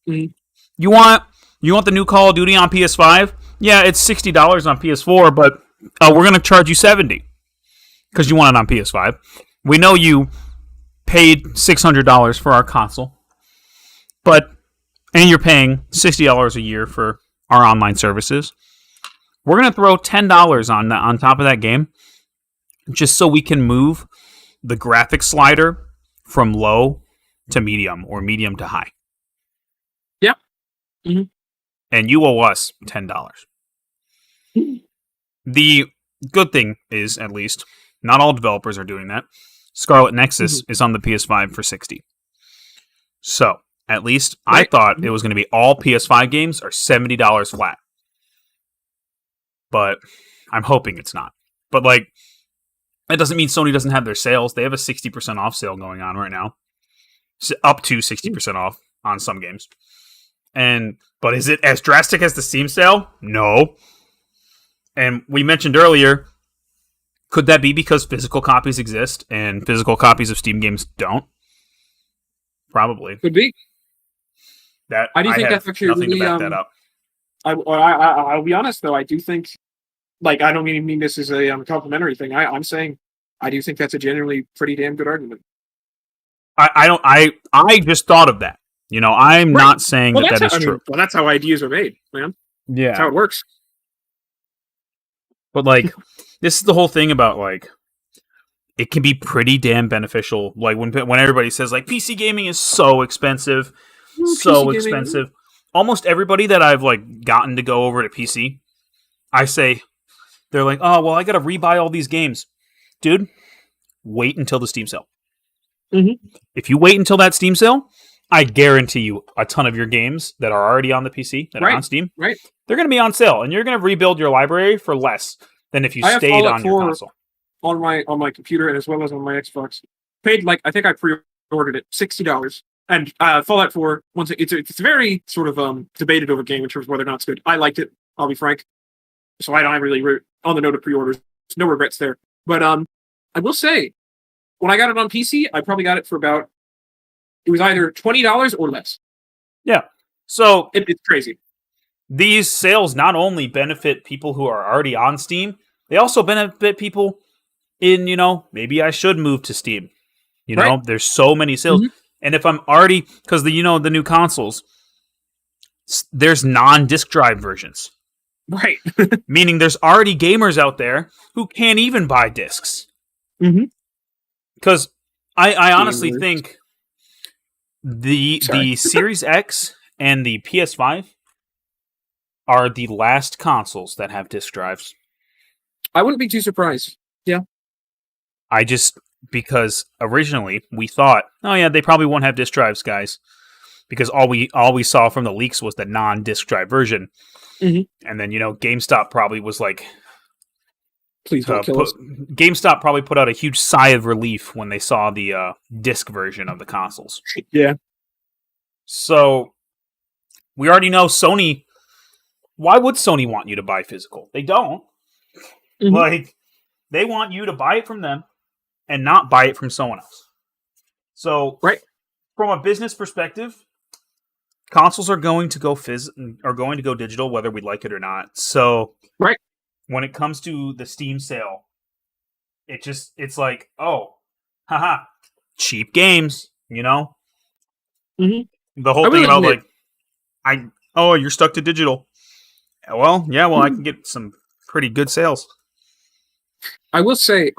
Mm-hmm. You want the new Call of Duty on PS5? Yeah, it's $60 on PS4, but we're going to charge you $70 because you want it on PS5. We know you paid $600 for our console, and you're paying $60 a year for our online services. We're going to throw $10 on top of that game just so we can move the graphics slider from low to medium or medium to high. Yeah. Mm-hmm. And you owe us $10. The good thing is, at least, not all developers are doing that. Scarlet Nexus is on the PS5 for $60. So, at least I thought it was going to be all PS5 games are $70 flat. But I'm hoping it's not. But, like, that doesn't mean Sony doesn't have their sales. They have a 60% off sale going on right now. Up to 60% off on some games. But is it as drastic as the Steam sale? No. And we mentioned earlier, could that be because physical copies exist and physical copies of Steam games don't? Probably. Could be. I do think that's actually nothing really, to back that up. I'll be honest though. I do think, like, I don't mean this as a complimentary thing. I'm saying I do think that's a genuinely pretty damn good argument. I just thought of that. You know, I'm not saying that is true. Well, that's how ideas are made, man. Yeah. That's how it works. But, like, this is the whole thing about, like, it can be pretty damn beneficial. Like, when everybody says, like, PC gaming is so expensive, so expensive. Almost everybody that I've, like, gotten to go over to PC, I say, they're like, oh, well, I gotta rebuy all these games. Dude, wait until the Steam sale. Mm-hmm. If you wait until that Steam sale, I guarantee you a ton of your games that are already on the PC, that are on Steam, they're going to be on sale, and you're going to rebuild your library for less than if you stayed on your console. On my computer and as well as on my Xbox. Paid, like, I think I pre-ordered it, $60. And Fallout 4, it's a very sort of debated over game in terms of whether or not it's good. I liked it, I'll be frank. So I don't really, on the note of pre-orders, no regrets there. But I will say, when I got it on PC, I probably got it for about, it was either $20 or less. Yeah. So it's crazy. These sales not only benefit people who are already on Steam, they also benefit people in, you know, maybe I should move to Steam. You know, there's so many sales. Mm-hmm. And if I'm already, because the new consoles, there's non-disc drive versions. Right. Meaning there's already gamers out there who can't even buy discs. Mm-hmm. Because I honestly think the Series X and the PS5 are the last consoles that have disc drives. I wouldn't be too surprised. Yeah. Because originally we thought, oh yeah, they probably won't have disc drives, guys. Because all we saw from the leaks was the non-disc drive version. Mm-hmm. And then, you know, GameStop probably was like, please don't kill us. GameStop probably put out a huge sigh of relief when they saw the disc version of the consoles. Yeah. So, we already know Sony. Why would Sony want you to buy physical? They don't. Mm-hmm. Like, they want you to buy it from them and not buy it from someone else. So, from a business perspective, consoles are going to go digital, whether we like it or not. So, when it comes to the Steam sale, it's like, oh, haha, cheap games, you know? Mm-hmm. The whole thing about you're stuck to digital. Well, yeah, I can get some pretty good sales. I will say,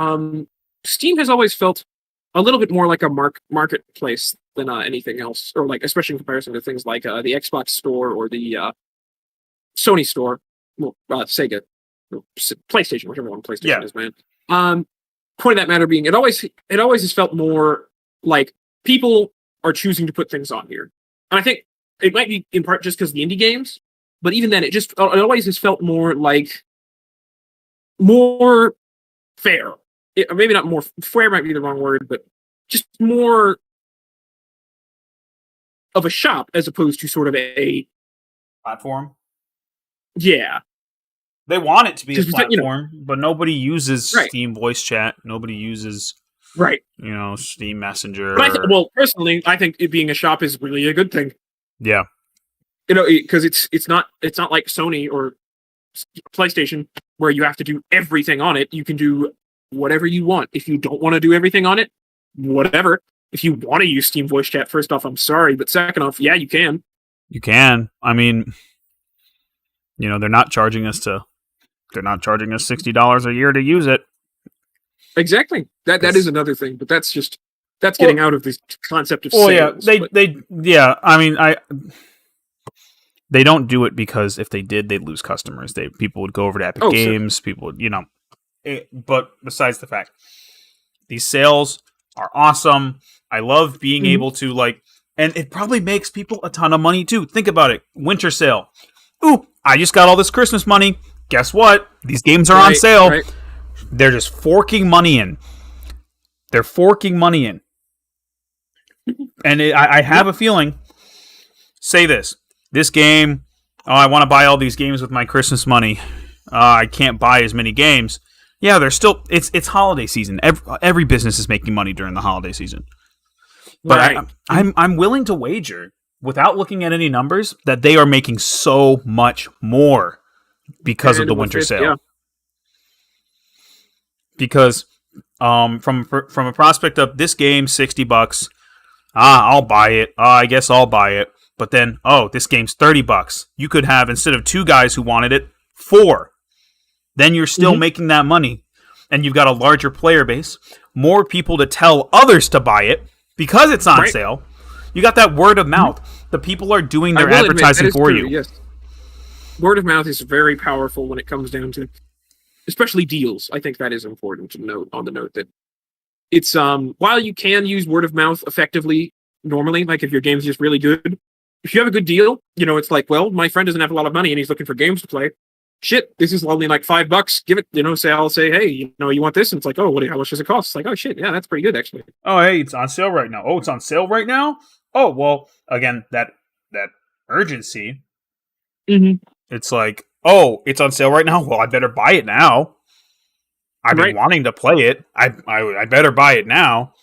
Steam has always felt a little bit more like a marketplace than anything else, or like, especially in comparison to things like the Xbox store or the Sony store, well, Sega, PlayStation, whichever one PlayStation is, man. Point of that matter being, it always has felt more like people are choosing to put things on here, and I think it might be in part just because of the indie games, but even then, it always has felt more like more fair. Maybe not more fair, might be the wrong word, but just more of a shop as opposed to sort of a platform. Yeah. They want it to be a platform, but nobody uses Steam voice chat. Nobody uses, Steam Messenger. But personally, I think it being a shop is really a good thing. Yeah. You know, because it's not like Sony or PlayStation where you have to do everything on it. You can do whatever you want. If you don't want to do everything on it, whatever. If you want to use Steam voice chat, first off, I'm sorry, but second off, yeah, you can. You can. I mean, you know, they're not charging us $60 a year to use it. Exactly. That is another thing, but that's getting out of the concept of sales. They don't do it because if they did, they'd lose customers. People would go over to Epic Games. Sure. People would, you know. But besides the fact, these sales are awesome. I love being able to, like, and it probably makes people a ton of money too. Think about it. Winter sale. Ooh, I just got all this Christmas money. Guess what? These games are on sale. Right. They're just forking money in. And I have a feeling, say this game, I want to buy all these games with my Christmas money. I can't buy as many games. Yeah, they're still, it's holiday season. Every business is making money during the holiday season. But I'm willing to wager, without looking at any numbers, that they are making so much more because of the winter sale. Yeah. Because from a prospect of this game, $60, I'll buy it. I guess I'll buy it. But then, this game's $30. You could have, instead of 2 guys who wanted it, 4. Then you're still making that money. And you've got a larger player base, more people to tell others to buy it because it's on sale. You got that word of mouth. The people are doing their advertising for you. Yes. Word of mouth is very powerful when it comes down to, especially deals. I think that is important to note on the note that it's while you can use word of mouth effectively normally, like if your game's just really good, if you have a good deal, it's like, well, my friend doesn't have a lot of money and he's looking for games to play. Shit, this is only like $5. Give it, I'll say, hey, you want this? And it's like, oh, how much does it cost? It's like, oh shit, yeah, that's pretty good actually. Oh, hey, it's on sale right now. Oh, it's on sale right now? Oh, well, again, that urgency. It's like, oh, it's on sale right now? Well, I better buy it now. I've been wanting to play it. I better buy it now.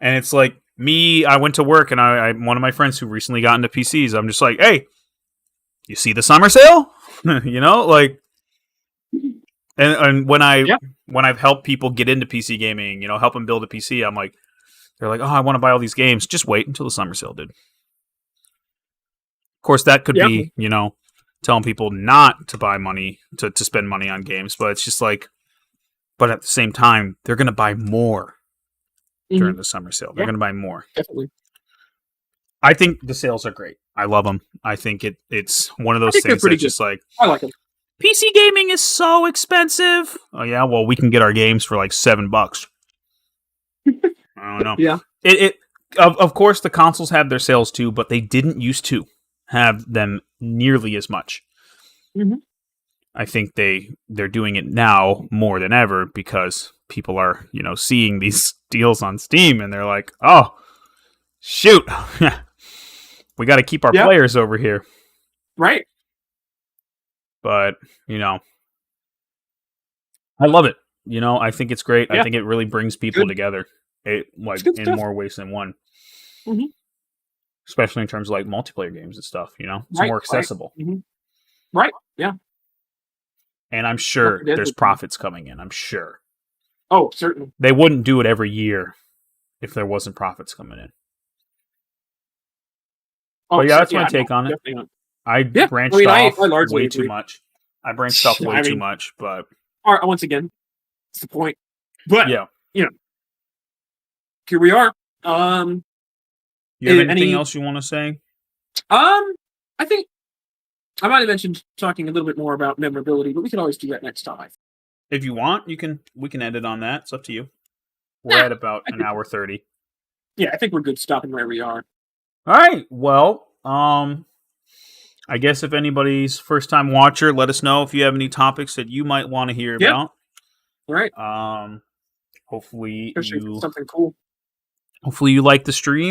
And it's like, I went to work and I one of my friends who recently got into PCs, I'm just like, hey, you see the summer sale? And when I've helped people get into PC gaming, help them build a PC, I'm like, they're like, oh, I want to buy all these games. Just wait until the summer sale, dude. Of course, that could be, telling people not to buy money, to spend money on games, but it's just like, but at the same time, they're going to buy more during the summer sale. They're going to buy more. Definitely. I think the sales are great. I love them. I think it's one of those things that's just like, I like them. PC gaming is so expensive. Oh yeah, well we can get our games for like $7. I don't know. Yeah. Of course the consoles have their sales too, but they didn't used to have them nearly as much. I think they're doing it now more than ever because people are, seeing these deals on Steam and they're like, oh, shoot. We got to keep our players over here. Right. But, I love it. I think it's great. I think it really brings people together. In more ways than one. Especially in terms of like multiplayer games and stuff, It's more accessible. Right. Yeah. And I'm sure there's profits coming in. I'm sure. Oh, certainly. They wouldn't do it every year if there wasn't profits coming in. Oh, but that's my take on it. I branched off way too much. I branched off way too much, but once again, it's the point. But yeah, here we are. You have anything else you want to say? I think I might have mentioned talking a little bit more about memorability, but we can always do that next time. If you want, we can edit on that. It's up to you. We're at about an hour 30. Yeah, I think we're good stopping where we are. All right. Well, I guess if anybody's first time watcher, let us know if you have any topics that you might want to hear about. Right. Hopefully something cool. Hopefully you like the stream.